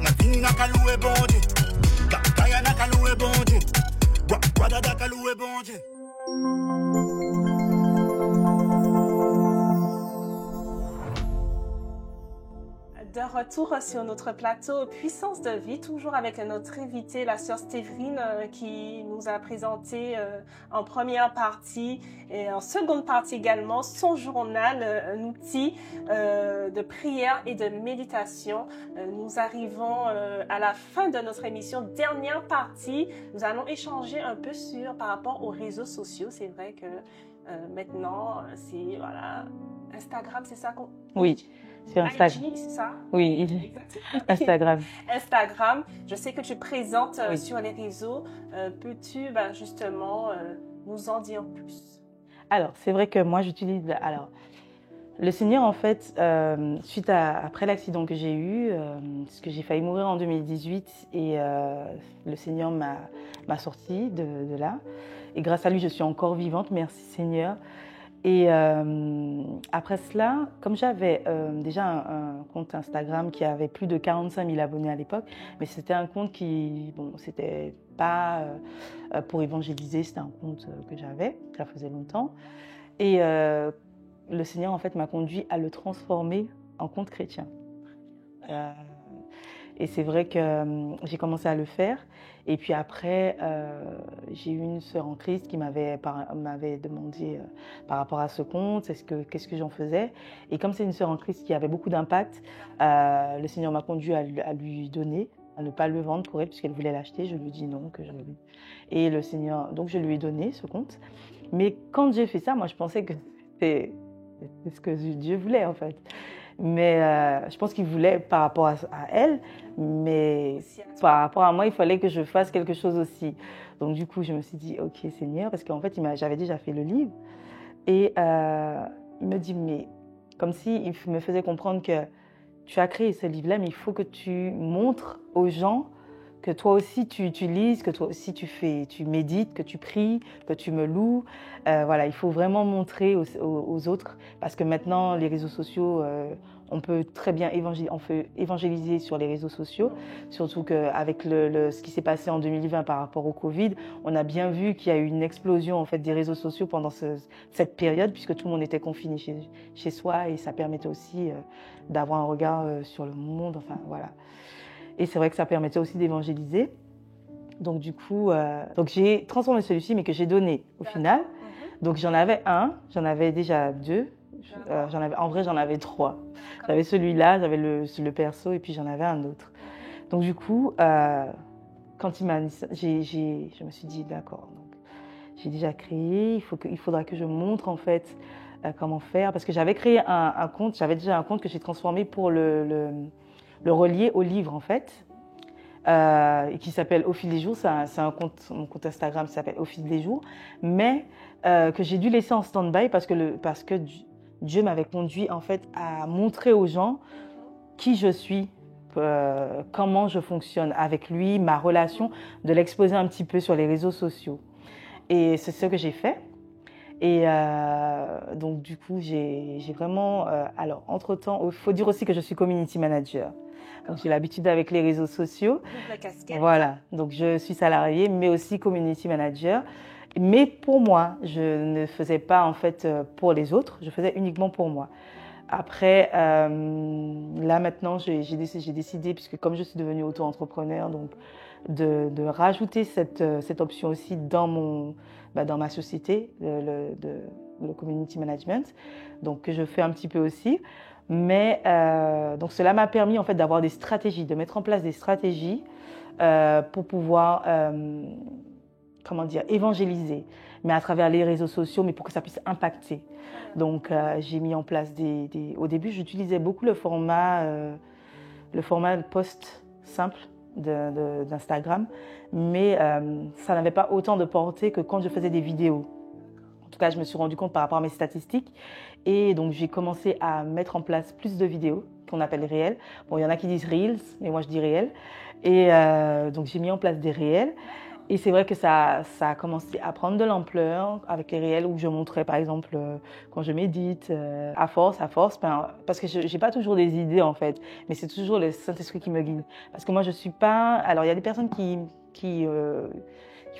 Matini n'a qu'à l'eau est bandit. Kaya n'a qu'à l'eau est bandit. Wadada qu'à l'eau est bandit. De retour sur notre plateau Puissance de vie, toujours avec notre invitée, la sœur Stéphine, qui nous a présenté en première partie et en seconde partie également son journal, un outil de prière et de méditation. Nous arrivons à la fin de notre émission, dernière partie. Nous allons échanger un peu par rapport aux réseaux sociaux. C'est vrai que Maintenant, c'est voilà, Instagram, c'est ça qu'on... Oui, sur Instagram. IG, c'est ça? Oui, Exactement. Instagram. Instagram, je sais que tu présentes Oui. sur les réseaux. Peux-tu justement nous en dire plus? Alors, c'est vrai que moi, j'utilise... Alors, le Seigneur, en fait, après l'accident que j'ai eu, parce que j'ai failli mourir en 2018, et le Seigneur m'a sortie de là. Et grâce à lui, je suis encore vivante, merci Seigneur. Et après cela, comme j'avais déjà un compte Instagram qui avait plus de 45 000 abonnés à l'époque, mais c'était un compte qui, bon, c'était pas pour évangéliser, c'était un compte que j'avais, ça faisait longtemps. Et le Seigneur, en fait, m'a conduit à le transformer en compte chrétien. Et c'est vrai que j'ai commencé à le faire. Et puis après, j'ai eu une sœur en Christ qui m'avait demandé par rapport à ce compte, qu'est-ce que j'en faisais. Et comme c'est une sœur en Christ qui avait beaucoup d'impact, le Seigneur m'a conduit à lui donner, à ne pas le vendre pour elle, puisqu'elle voulait l'acheter. Je lui ai dit non, que j'avais. Et le Seigneur, donc je lui ai donné ce compte. Mais quand j'ai fait ça, moi je pensais que c'était ce que Dieu voulait en fait. Mais je pense qu'il voulait par rapport à elle, mais par rapport à moi, il fallait que je fasse quelque chose aussi. Donc du coup, je me suis dit, ok Seigneur, parce qu'en fait, j'avais déjà fait le livre. Et il me dit, mais comme s'il me faisait comprendre que tu as créé ce livre-là, mais il faut que tu montres aux gens que toi aussi tu lises, que toi aussi tu médites, que tu pries, que tu me loues. Voilà, il faut vraiment montrer aux autres, parce que maintenant, les réseaux sociaux, on peut très bien évangéliser sur les réseaux sociaux, surtout qu'avec ce qui s'est passé en 2020 par rapport au Covid, on a bien vu qu'il y a eu une explosion en fait, des réseaux sociaux pendant cette période, puisque tout le monde était confiné chez soi, et ça permettait aussi d'avoir un regard sur le monde, enfin voilà. Et c'est vrai que ça permettait aussi d'évangéliser. Donc du coup, donc j'ai transformé celui-ci, mais que j'ai donné au final. Donc j'en avais j'en avais déjà deux. En vrai, j'en avais trois. J'avais celui-là, j'avais le perso, et puis j'en avais un autre. Donc du coup, quand il m'a dit ça, je me suis dit d'accord. J'ai déjà créé, il faudra que je montre en fait comment faire, parce que j'avais créé un compte, j'avais déjà un compte que j'ai transformé pour le relier au livre en fait, et qui s'appelle Au fil des jours. C'est mon compte Instagram s'appelle Au fil des jours, mais que j'ai dû laisser en stand-by parce que Dieu m'avait conduit en fait à montrer aux gens qui je suis, comment je fonctionne avec lui, ma relation, de l'exposer un petit peu sur les réseaux sociaux. Et c'est ce que j'ai fait. Et donc du coup, j'ai vraiment... alors, entre-temps, il faut dire aussi que je suis community manager. Donc j'ai l'habitude avec les réseaux sociaux. La casquette. Voilà, donc je suis salariée, mais aussi community manager. Mais pour moi, je ne faisais pas en fait pour les autres, je faisais uniquement pour moi. Après, là maintenant, j'ai décidé, puisque comme je suis devenue auto-entrepreneur, donc de rajouter cette option aussi dans ma société, le community management, donc que je fais un petit peu aussi. Mais donc cela m'a permis en fait d'avoir des stratégies, de mettre en place des stratégies pour pouvoir évangéliser, mais à travers les réseaux sociaux, mais pour que ça puisse impacter. Donc j'ai mis en place au début, j'utilisais beaucoup le format post simple d'Instagram, mais ça n'avait pas autant de portée que quand je faisais des vidéos. En tout cas, je me suis rendu compte par rapport à mes statistiques. Et donc, j'ai commencé à mettre en place plus de vidéos qu'on appelle réels. Bon, il y en a qui disent Reels, mais moi, je dis réels. Et donc, j'ai mis en place des réels. Et c'est vrai que ça a commencé à prendre de l'ampleur avec les réels où je montrais, par exemple, quand je médite, à force, parce que je n'ai pas toujours des idées, en fait. Mais c'est toujours le Saint-Esprit qui me guide. Parce que moi, je ne suis pas... Alors, il y a des personnes qui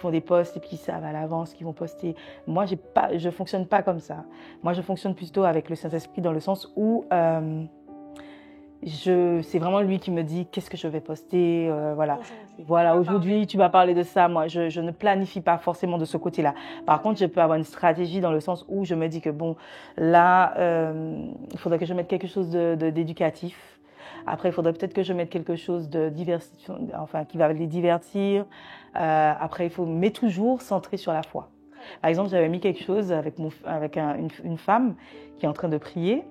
font des posts et puis qui savent à l'avance, qui vont poster. Moi, je ne fonctionne pas comme ça. Moi, je fonctionne plutôt avec le Saint-Esprit dans le sens où c'est vraiment lui qui me dit qu'est-ce que je vais poster. Voilà, aujourd'hui, tu vas parler de ça. Moi, je ne planifie pas forcément de ce côté-là. Par contre, je peux avoir une stratégie dans le sens où je me dis que bon, là, il faudrait que je mette quelque chose d'éducatif. Après, il faudrait peut-être que je mette quelque chose de qui va les divertir. Après, mais toujours centré sur la foi. Par exemple, j'avais mis quelque chose avec, une femme qui est en train de prier.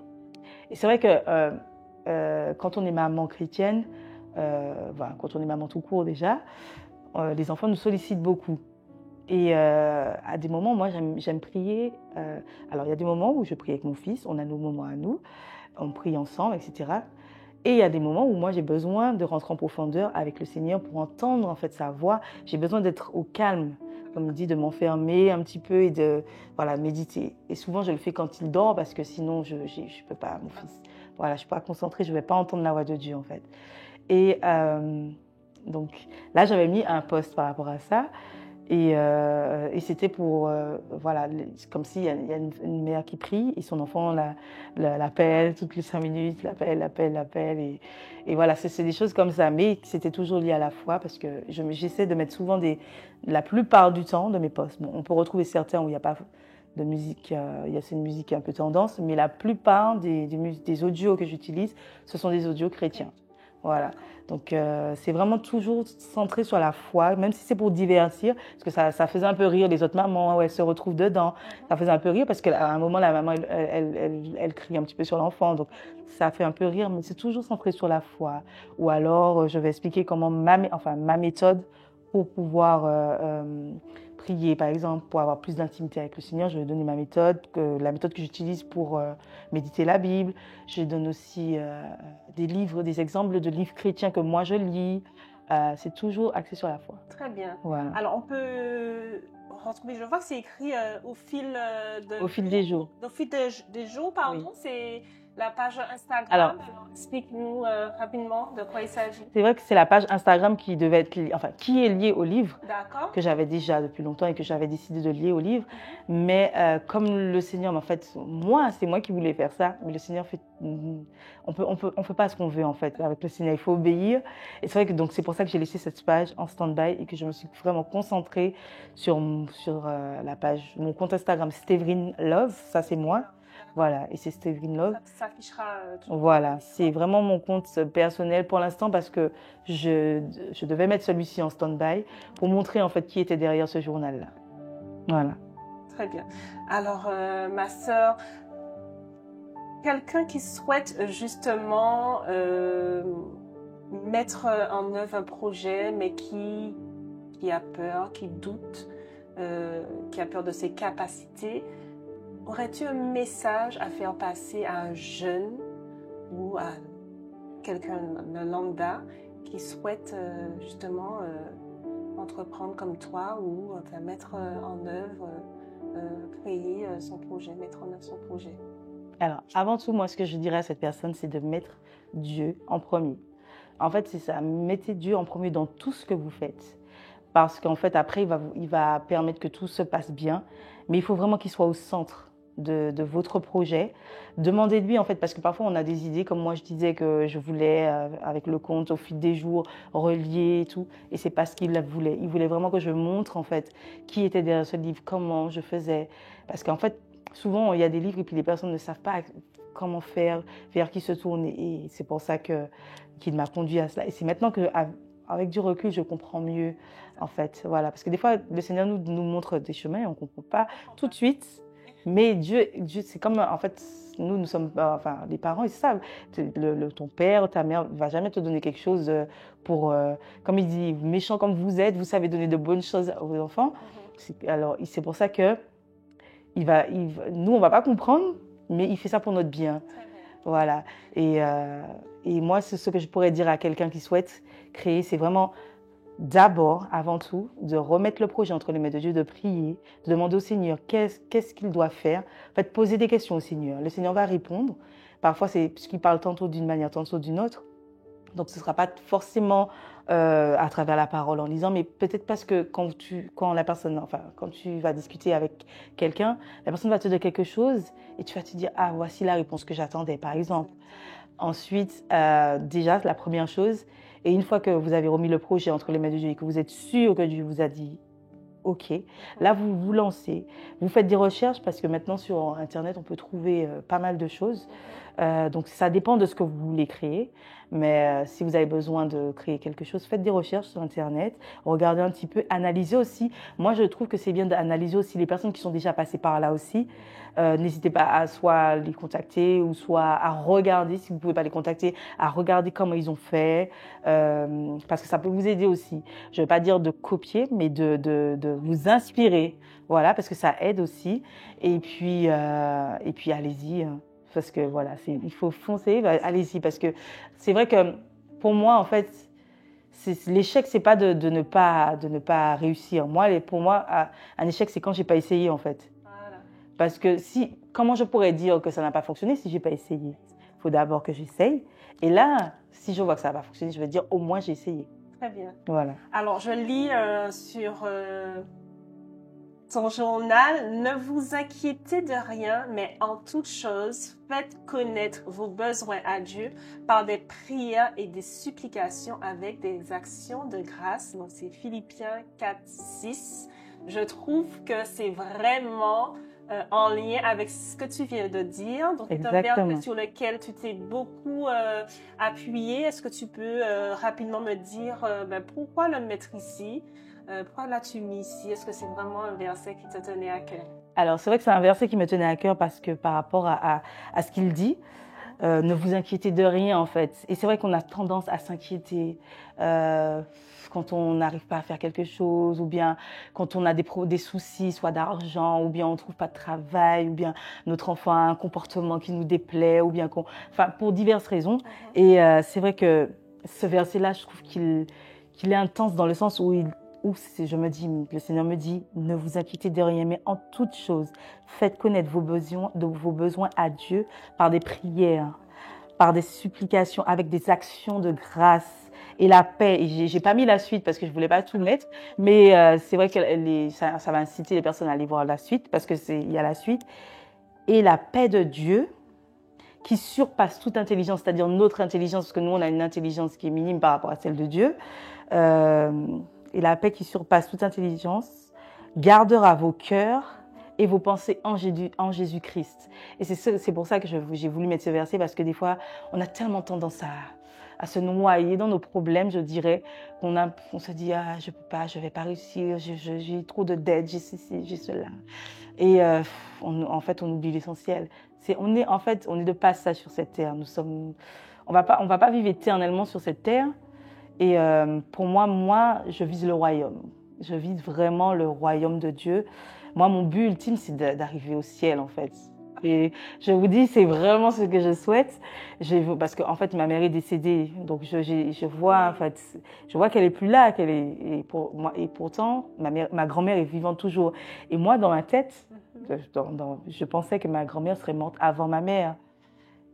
Et c'est vrai que quand on est maman chrétienne, voilà, quand on est maman tout court déjà, les enfants nous sollicitent beaucoup. Et à des moments, moi, j'aime prier. Alors, il y a des moments où je prie avec mon fils, on a nos moments à nous, on prie ensemble, etc. Et il y a des moments où moi, j'ai besoin de rentrer en profondeur avec le Seigneur pour entendre en fait sa voix. J'ai besoin d'être au calme, comme on dit, de m'enfermer un petit peu et de voilà, méditer. Et souvent, je le fais quand il dort parce que sinon, je ne peux pas, mon fils. Voilà, je ne suis pas concentrée, je ne vais pas entendre la voix de Dieu en fait. Et donc là, j'avais mis un post par rapport à ça. Et c'était pour, voilà, comme s'il y a une mère qui prie et son enfant l'appelle toutes les 5 minutes, l'appelle. Et voilà, c'est des choses comme ça. Mais c'était toujours lié à la foi parce que j'essaie de mettre souvent la plupart du temps de mes posts. Bon, on peut retrouver certains où il n'y a pas de musique, il y a une musique qui est un peu tendance, mais la plupart des audios que j'utilise, ce sont des audios chrétiens. Voilà, donc c'est vraiment toujours centré sur la foi, même si c'est pour divertir, parce que ça faisait un peu rire les autres mamans, où elles se retrouvent dedans. Ça faisait un peu rire parce qu'à un moment, la maman, elle crie un petit peu sur l'enfant, donc ça fait un peu rire, mais c'est toujours centré sur la foi. Ou alors, je vais expliquer comment ma méthode pour pouvoir prier, par exemple, pour avoir plus d'intimité avec le Seigneur. Je vais donner ma méthode, la méthode que j'utilise pour méditer la Bible. Je donne aussi des livres, des exemples de livres chrétiens que moi je lis. C'est toujours axé sur la foi. Très bien. Voilà. Alors, on peut retrouver, je vois que c'est écrit au fil des jours. Au fil des jours, pardon, oui. C'est la page Instagram. Alors, explique-nous rapidement de quoi il s'agit. C'est vrai que c'est la page Instagram qui devait être, qui est liée au livre, que j'avais déjà depuis longtemps et que j'avais décidé de lier au livre. Mais comme le Seigneur, en fait, c'est moi qui voulais faire ça, mais le Seigneur fait, on peut pas ce qu'on veut en fait. Avec le Seigneur, il faut obéir. Et c'est vrai que donc c'est pour ça que j'ai laissé cette page en stand-by et que je me suis vraiment concentrée sur la page, mon compte Instagram Stévrine Love, ça c'est moi. Voilà, et c'est Stévrine Love. Ça s'affichera. Voilà, c'est vraiment mon compte personnel pour l'instant parce que je devais mettre celui-ci en stand-by pour montrer en fait qui était derrière ce journal-là. Voilà. Très bien. Alors, ma sœur, quelqu'un qui souhaite justement mettre en œuvre un projet, mais qui a peur, qui doute, qui a peur de ses capacités, aurais-tu un message à faire passer à un jeune ou à quelqu'un de lambda qui souhaite justement entreprendre comme toi ou mettre en œuvre, créer son projet, mettre en œuvre son projet? Alors, avant tout, moi, ce que je dirais à cette personne, c'est de mettre Dieu en premier. En fait, c'est ça, mettez Dieu en premier dans tout ce que vous faites. Parce qu'en fait, après, il va permettre que tout se passe bien. Mais il faut vraiment qu'il soit au centre de votre projet. Demandez-lui en fait, parce que parfois on a des idées, comme moi je disais que je voulais avec le compte au fil des jours relier et tout, et c'est pas ce qu'il voulait. Il voulait vraiment que je montre en fait qui était derrière ce livre, comment je faisais, parce qu'en fait souvent il y a des livres et puis les personnes ne savent pas comment faire, vers qui se tourner, et c'est pour ça qu'il m'a conduit à cela. Et c'est maintenant que avec du recul, je comprends mieux en fait, voilà, parce que des fois le Seigneur nous montre des chemins et on comprend pas tout de suite. Mais Dieu, c'est comme, en fait, nous sommes, les parents, ils savent. Ton père, ta mère ne va jamais te donner quelque chose pour, comme il dit, méchant comme vous êtes, vous savez donner de bonnes choses à vos enfants. Alors, c'est pour ça que nous, on ne va pas comprendre, mais il fait ça pour notre bien. Voilà. Et moi, c'est ce que je pourrais dire à quelqu'un qui souhaite créer, c'est vraiment d'abord, avant tout, de remettre le projet entre les mains de Dieu, de prier, de demander au Seigneur qu'est-ce qu'il doit faire. En fait, poser des questions au Seigneur. Le Seigneur va répondre. Parfois, c'est puisqu'il parle tantôt d'une manière, tantôt d'une autre. Donc, ce ne sera pas forcément à travers la parole en lisant, mais peut-être parce que quand tu vas discuter avec quelqu'un, la personne va te dire quelque chose et tu vas te dire « Ah, voici la réponse que j'attendais », par exemple. Ensuite, déjà, la première chose, et une fois que vous avez remis le projet entre les mains de Dieu et que vous êtes sûr que Dieu vous a dit « OK », là, vous vous lancez. Vous faites des recherches parce que maintenant, sur Internet, on peut trouver pas mal de choses. Donc ça dépend de ce que vous voulez créer. Mais si vous avez besoin de créer quelque chose, faites des recherches sur Internet, regardez un petit peu, analysez aussi. Moi, je trouve que c'est bien d'analyser aussi les personnes qui sont déjà passées par là aussi. N'hésitez pas à soit les contacter ou soit à regarder, si vous ne pouvez pas les contacter, à regarder comment ils ont fait, parce que ça peut vous aider aussi. Je ne veux pas dire de copier, mais de vous inspirer, voilà, parce que ça aide aussi. Et puis allez-y. Parce que voilà, il faut foncer, allez-y, parce que c'est vrai que pour moi, en fait, l'échec, c'est pas de ne pas réussir. Pour moi, un échec, c'est quand j'ai pas essayé, en fait. Voilà. Parce que comment je pourrais dire que ça n'a pas fonctionné si j'ai pas essayé? Il faut d'abord que j'essaye. Et là, si je vois que ça n'a pas fonctionné, je vais dire au moins j'ai essayé. Très bien. Voilà. Alors, je lis sur ton journal, ne vous inquiétez de rien, mais en toute chose, faites connaître vos besoins à Dieu par des prières et des supplications avec des actions de grâce. Donc, c'est Philippiens 4:6. Je trouve que c'est vraiment en lien avec ce que tu viens de dire. Donc, c'est un verset sur lequel tu t'es beaucoup appuyé. Est-ce que tu peux rapidement me dire pourquoi le mettre ici? Pourquoi l'as-tu mis ici? Est-ce que c'est vraiment un verset qui te tenait à cœur? Alors, c'est vrai que c'est un verset qui me tenait à cœur parce que par rapport à ce qu'il dit, ne vous inquiétez de rien, en fait. Et c'est vrai qu'on a tendance à s'inquiéter quand on n'arrive pas à faire quelque chose, ou bien quand on a des soucis, soit d'argent, ou bien on ne trouve pas de travail, ou bien notre enfant a un comportement qui nous déplaît, ou bien pour diverses raisons. Et c'est vrai que ce verset-là, je trouve qu'il est intense dans le sens où le Seigneur me dit, ne vous inquiétez de rien, mais en toute chose, faites connaître vos besoins à Dieu par des prières, par des supplications, avec des actions de grâce et la paix. Et j'ai pas mis la suite parce que je voulais pas tout mettre, mais c'est vrai que ça va inciter les personnes à aller voir la suite parce que il y a la suite. Et la paix de Dieu qui surpasse toute intelligence, c'est-à-dire notre intelligence, parce que nous on a une intelligence qui est minime par rapport à celle de Dieu. Et la paix qui surpasse toute intelligence gardera vos cœurs et vos pensées en Jésus-Christ. Et c'est pour ça que j'ai voulu mettre ce verset, parce que des fois, on a tellement tendance à se noyer dans nos problèmes, je dirais, on se dit, je peux pas, je vais pas réussir, j'ai trop de dettes, j'ai ceci, j'ai cela. Et en fait, on oublie l'essentiel. On est de passage sur cette terre. On va pas vivre éternellement sur cette terre. Et pour moi, je vise le royaume. Je vise vraiment le royaume de Dieu. Moi, mon but ultime, c'est d'arriver au ciel, en fait. Et je vous dis, c'est vraiment ce que je souhaite. Parce qu'en fait, ma mère est décédée. Donc, je vois, en fait, je vois qu'elle est plus là, et pourtant, ma grand-mère est vivante toujours. Et moi, dans ma tête, je pensais que ma grand-mère serait morte avant ma mère.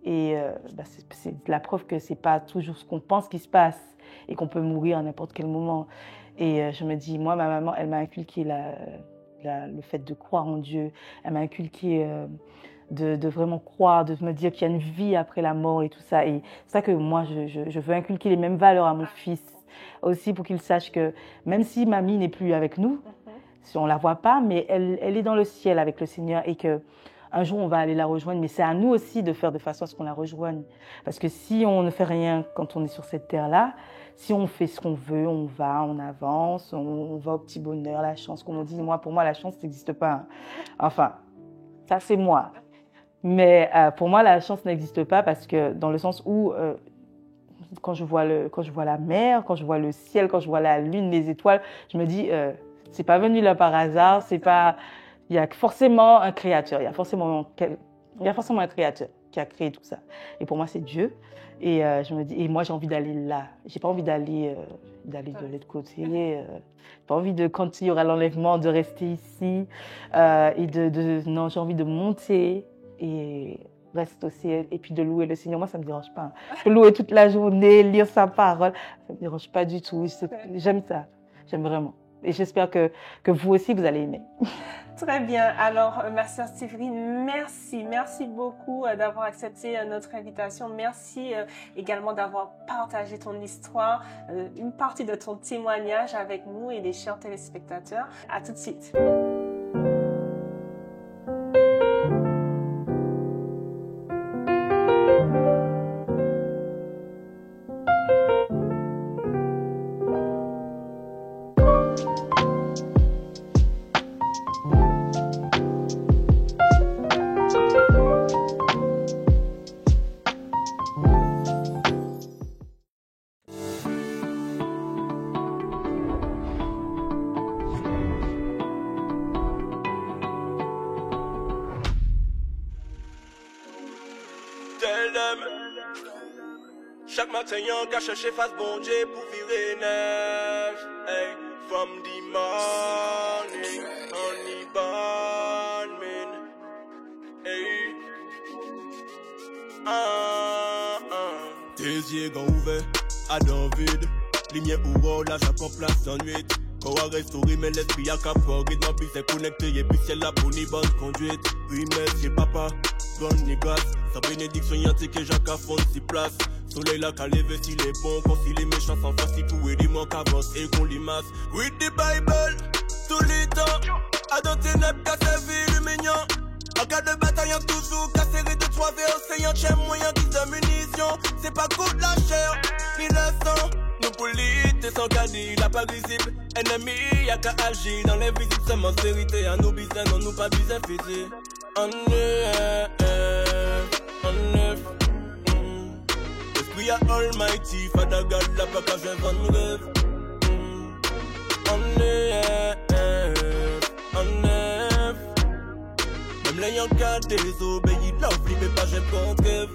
Et c'est la preuve que c'est pas toujours ce qu'on pense qui se passe et qu'on peut mourir à n'importe quel moment. Et je me dis, moi, ma maman, elle m'a inculqué le fait de croire en Dieu. Elle m'a inculqué de vraiment croire, de me dire qu'il y a une vie après la mort et tout ça. Et c'est ça que moi, je veux inculquer les mêmes valeurs à mon fils aussi, pour qu'il sache que même si mamie n'est plus avec nous, si on la voit pas, mais elle est dans le ciel avec le Seigneur, et que un jour, on va aller la rejoindre, mais c'est à nous aussi de faire de façon à ce qu'on la rejoigne. Parce que si on ne fait rien quand on est sur cette terre-là, si on fait ce qu'on veut, on va, on avance, on va au petit bonheur, la chance, comme on dit. Pour moi, la chance n'existe pas. Enfin, ça, c'est moi. Mais pour moi, la chance n'existe pas, parce que dans le sens où, quand je vois la mer, quand je vois le ciel, quand je vois la lune, les étoiles, je me dis, c'est pas venu là par hasard, c'est pas... Il y a forcément un créateur, il y a forcément un créateur qui a créé tout ça. Et pour moi, c'est Dieu. Et je me dis, et moi, j'ai envie d'aller là. J'ai pas envie d'aller de l'autre côté. J'ai pas envie quand il y aura l'enlèvement, de rester ici. Non, j'ai envie de monter et rester au ciel, et puis de louer le Seigneur. Moi, ça me dérange pas. Je peux louer toute la journée, lire sa parole. Ça me dérange pas du tout. J'aime ça. J'aime vraiment. Et j'espère que vous aussi, vous allez aimer. Très bien. Alors, ma sœur Séverine, merci beaucoup d'avoir accepté notre invitation. Merci également d'avoir partagé ton histoire, une partie de ton témoignage avec nous et les chers téléspectateurs. À tout de suite. matin, yon ka chercher face bon Dieu pour virer neige. Hey, from the morning, on the born man. Hey, tes yeux grands ouverts, à David. Lumière ou rôle, là, ça prend place en nuit. Quand on restauré, mais l'esprit a caport. Et ma vie c'est connecté, et puis c'est là pour une bonne conduite. Oui, merci papa, bonne négasse. Sa bénédiction, y'a que Jacques a fond si place. Soleil là, qu'à lever s'il est bon. Quand s'il est méchant, sans face, il pourrait dire moi qu'avance et qu'on limace. With the Bible, tout les temps. Adopté neuf, qu'à servir le mignon. En cas de bataille, y'a toujours qu'à serrer de 3 océans. J'aime moyen qui de munitions. C'est pas contre la chair, ni le sang. Nous polites sans caddie, la pas visible. Ennemi, y'a qu'à agir. Dans les visites, c'est mon vérité. À nous bisins, non, nous pas bisins physiques. En neuf. Esprit à Almighty, Father God, la pas qu'à je vends rêve. En neuf. Même l'ayant qu'à désobéir, love, mais pas j'ai pas rêve.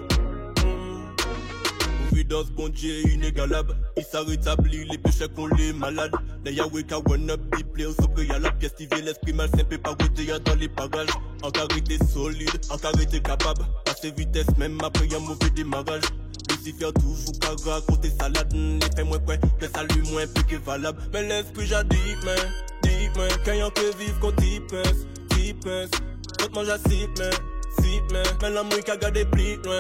Dans ce bon Dieu inégalable, il s'arrétablit les péchés qu'on les malades. Les Yahweh qui one up, il plaît au sopré à la pièce, il vient l'esprit malsain, peut pas goûter dans les parages. En carité solide, en carité capable, passer vitesse même après un mauvais démarrage. Lucifer toujours qu'à raconter salade, les faits moins quoi, que salut moins plus que valable. Mais l'esprit j'ai dit, quand y'en que vivre quand t'y penses. Quand mange à sip, mais l'amour qui a gardé plis loin.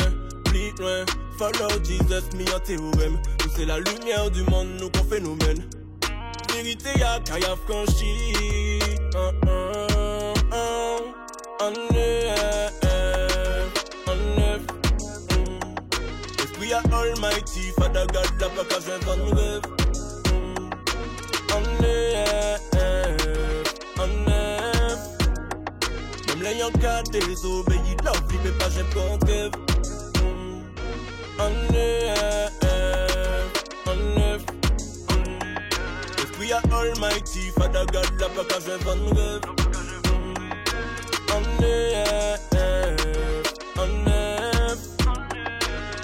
Follow Jesus, mi en théorème. Nous c'est la lumière du monde, nous qu'on phénomène. Vérité y'a qu'à y'a franchi. En neuf. Esprit à Almighty, Father God, la pas qu'à je vends rêve. En neuf. Même l'ayant qu'à désobéir, love, il peut pas j'ai pas rêve. En neuf. Esprit à Almighty, Father God, la pas qu'à je vends rêve. En neuf.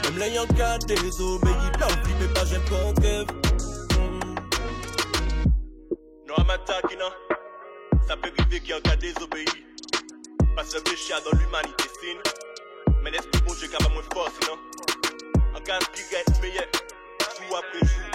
Même l'ayant qu'à désobéir, love, il peut pas j'ai pas rêve. Non, à m'attaquer, non. Ça peut arriver qu'il y a un cas désobéi. Parce que le péché dans l'humanité, signe. Mais l'esprit bon Dieu qui va moins fort, sinon. En cas de pirate, meilleur, jour après jour.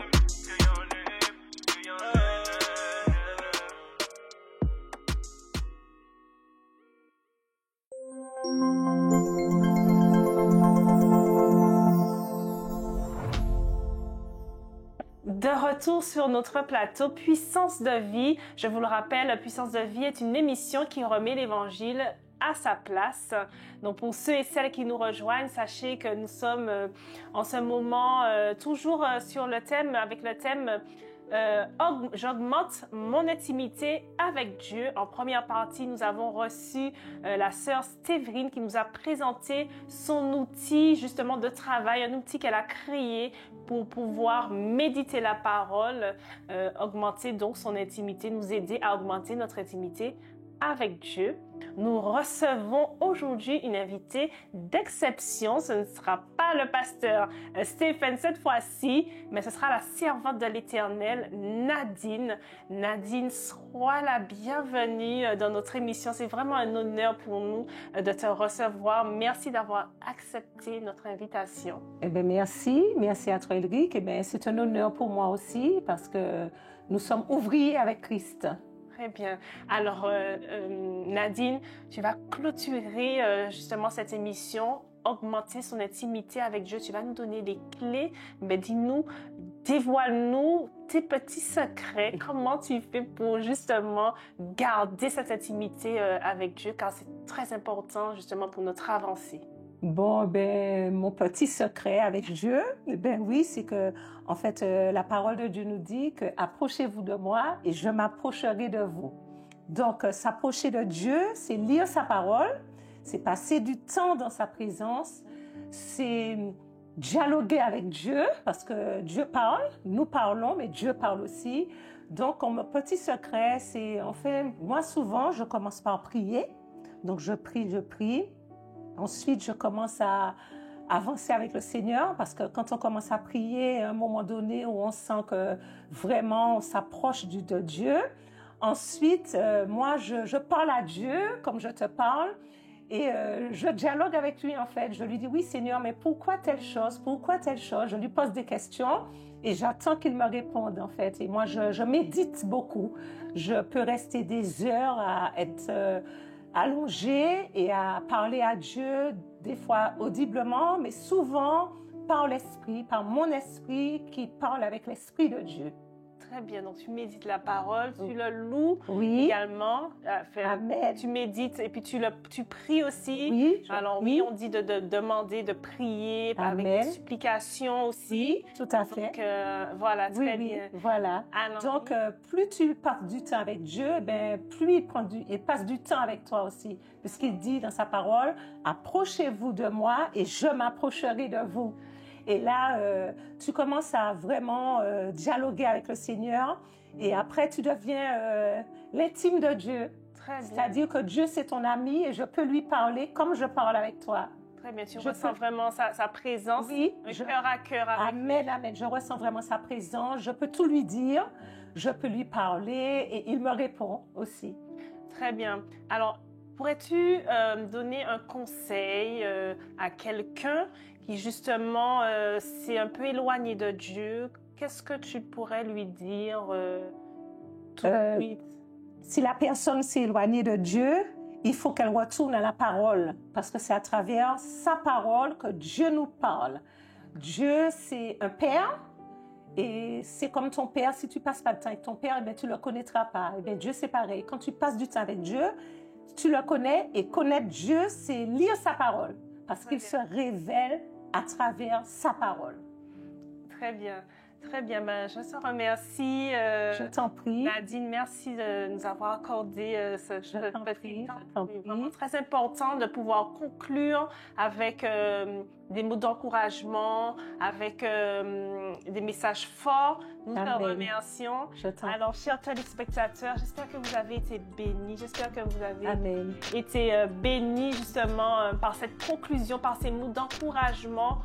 De retour sur notre plateau Puissance de vie. Je vous le rappelle, Puissance de vie est une émission qui remet l'Évangile à sa place. Donc pour ceux et celles qui nous rejoignent, sachez que nous sommes en ce moment toujours sur le thème, avec le thème j'augmente mon intimité avec Dieu. En première partie, nous avons reçu la sœur Stévrine qui nous a présenté son outil justement de travail, un outil qu'elle a créé pour pouvoir méditer la parole, augmenter donc son intimité, nous aider à augmenter notre intimité avec Dieu. Nous recevons aujourd'hui une invitée d'exception. Ce ne sera pas le pasteur Stéphane cette fois-ci, mais ce sera la servante de l'Éternel, Nadine. Nadine, sois la bienvenue dans notre émission. C'est vraiment un honneur pour nous de te recevoir. Merci d'avoir accepté notre invitation. Eh bien, merci à toi, Ulrich. Eh bien, c'est un honneur pour moi aussi parce que nous sommes ouvriers avec Christ. Très bien. Alors, Nadine, tu vas clôturer justement cette émission, augmenter son intimité avec Dieu. Tu vas nous donner les clés. Mais dis-nous, dévoile-nous tes petits secrets. Comment tu fais pour justement garder cette intimité avec Dieu, car c'est très important justement pour notre avancée. Bon, ben, mon petit secret avec Dieu, ben oui, c'est que, en fait, la parole de Dieu nous dit que approchez-vous de moi et je m'approcherai de vous. Donc, s'approcher de Dieu, c'est lire sa parole, c'est passer du temps dans sa présence, c'est dialoguer avec Dieu parce que Dieu parle, nous parlons, mais Dieu parle aussi. Donc, mon petit secret, c'est, en fait, moi, souvent, je commence par prier. Donc, je prie. Ensuite, je commence à avancer avec le Seigneur, parce que quand on commence à prier, à un moment donné où on sent que vraiment on s'approche de Dieu, ensuite, moi, je parle à Dieu comme je te parle, et je dialogue avec lui, en fait. Je lui dis, oui, Seigneur, mais pourquoi telle chose? Pourquoi telle chose? Je lui pose des questions et j'attends qu'il me réponde, en fait. Et moi, je médite beaucoup. Je peux rester des heures à être allongée et à parler à Dieu, des fois audiblement, mais souvent par l'Esprit, par mon esprit qui parle avec l'Esprit de Dieu. Très bien, donc tu médites la parole, tu le loues Oui. également. Amen. Tu médites et puis tu pries aussi. Oui. Alors oui, on dit de demander, de prier Amen. avec une aussi. Oui, tout à fait. Donc voilà, très Oui, bien. voilà. Alors, Donc, plus tu passes du temps avec Dieu, ben, plus il passe du temps avec toi aussi. Puisqu'il dit dans sa parole, approchez-vous de moi et je m'approcherai de vous. Et là, tu commences à vraiment dialoguer avec le Seigneur et après, tu deviens l'intime de Dieu. Très bien. C'est-à-dire que Dieu, c'est ton ami et je peux lui parler comme je parle avec toi. Très bien, tu ressens vraiment sa présence, Oui, cœur à cœur avec Amen, amen. Je ressens vraiment sa présence. Je peux tout lui dire, je peux lui parler et il me répond aussi. Très bien. Alors, pourrais-tu donner un conseil à quelqu'un qui justement s'est un peu éloigné de Dieu? Qu'est-ce que tu pourrais lui dire tout de suite? Si la personne s'est éloignée de Dieu, il faut qu'elle retourne à la parole, parce que c'est à travers sa parole que Dieu nous parle. Dieu, c'est un père, et c'est comme ton père. Si tu passes pas de temps avec ton père, eh bien, tu ne le connaîtras pas. Eh bien, Dieu, c'est pareil. Quand tu passes du temps avec Dieu, tu le connais, et connaître Dieu, c'est lire sa parole, parce qu'il se révèle à travers sa parole. Très bien. Très bien, ben, je te remercie. Je t'en prie. Nadine, merci de nous avoir accordé ce petit temps. C'est vraiment très important de pouvoir conclure avec des mots d'encouragement, avec des messages forts. Nous te remercions. Alors, chers téléspectateurs, j'espère que vous avez été bénis. J'espère que vous avez été bénis justement par cette conclusion, par ces mots d'encouragement.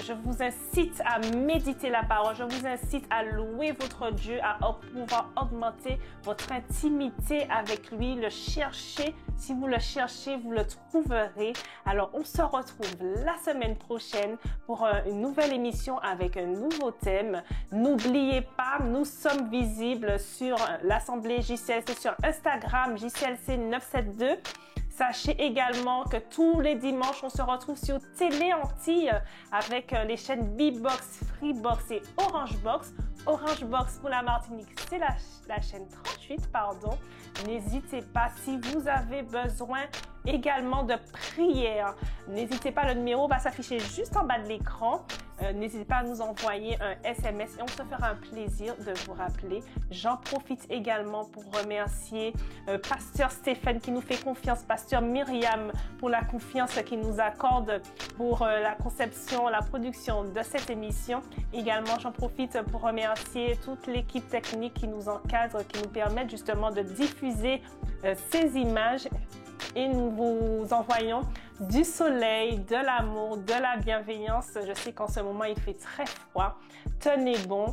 Je vous incite à méditer la parole. Je vous incite à louer votre Dieu, à pouvoir augmenter votre intimité avec lui, le chercher. Si vous le cherchez, vous le trouverez. Alors, on se retrouve la semaine prochaine pour une nouvelle émission avec un nouveau thème. N'oubliez pas, nous sommes visibles sur l'Assemblée JCLC, sur Instagram, JCLC 972. Sachez également que tous les dimanches, on se retrouve sur Télé Antilles avec les chaînes B-Box, Freebox et Orangebox. Orangebox pour la Martinique, c'est la chaîne 38, pardon. N'hésitez pas, si vous avez besoin également de prières, n'hésitez pas, le numéro va s'afficher juste en bas de l'écran. N'hésitez pas à nous envoyer un SMS et on se fera un plaisir de vous rappeler. J'en profite également pour remercier Pasteur Stéphane qui nous fait confiance, Pasteur Myriam pour la confiance qu'il nous accorde pour la conception, la production de cette émission. Également, j'en profite pour remercier toute l'équipe technique qui nous encadre, qui nous permet justement de diffuser ces images. Et nous vous envoyons du soleil, de l'amour, de la bienveillance. Je sais qu'en ce moment, il fait très froid. Tenez bon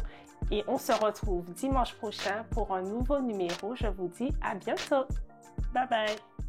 et on se retrouve dimanche prochain pour un nouveau numéro. Je vous dis à bientôt. Bye bye.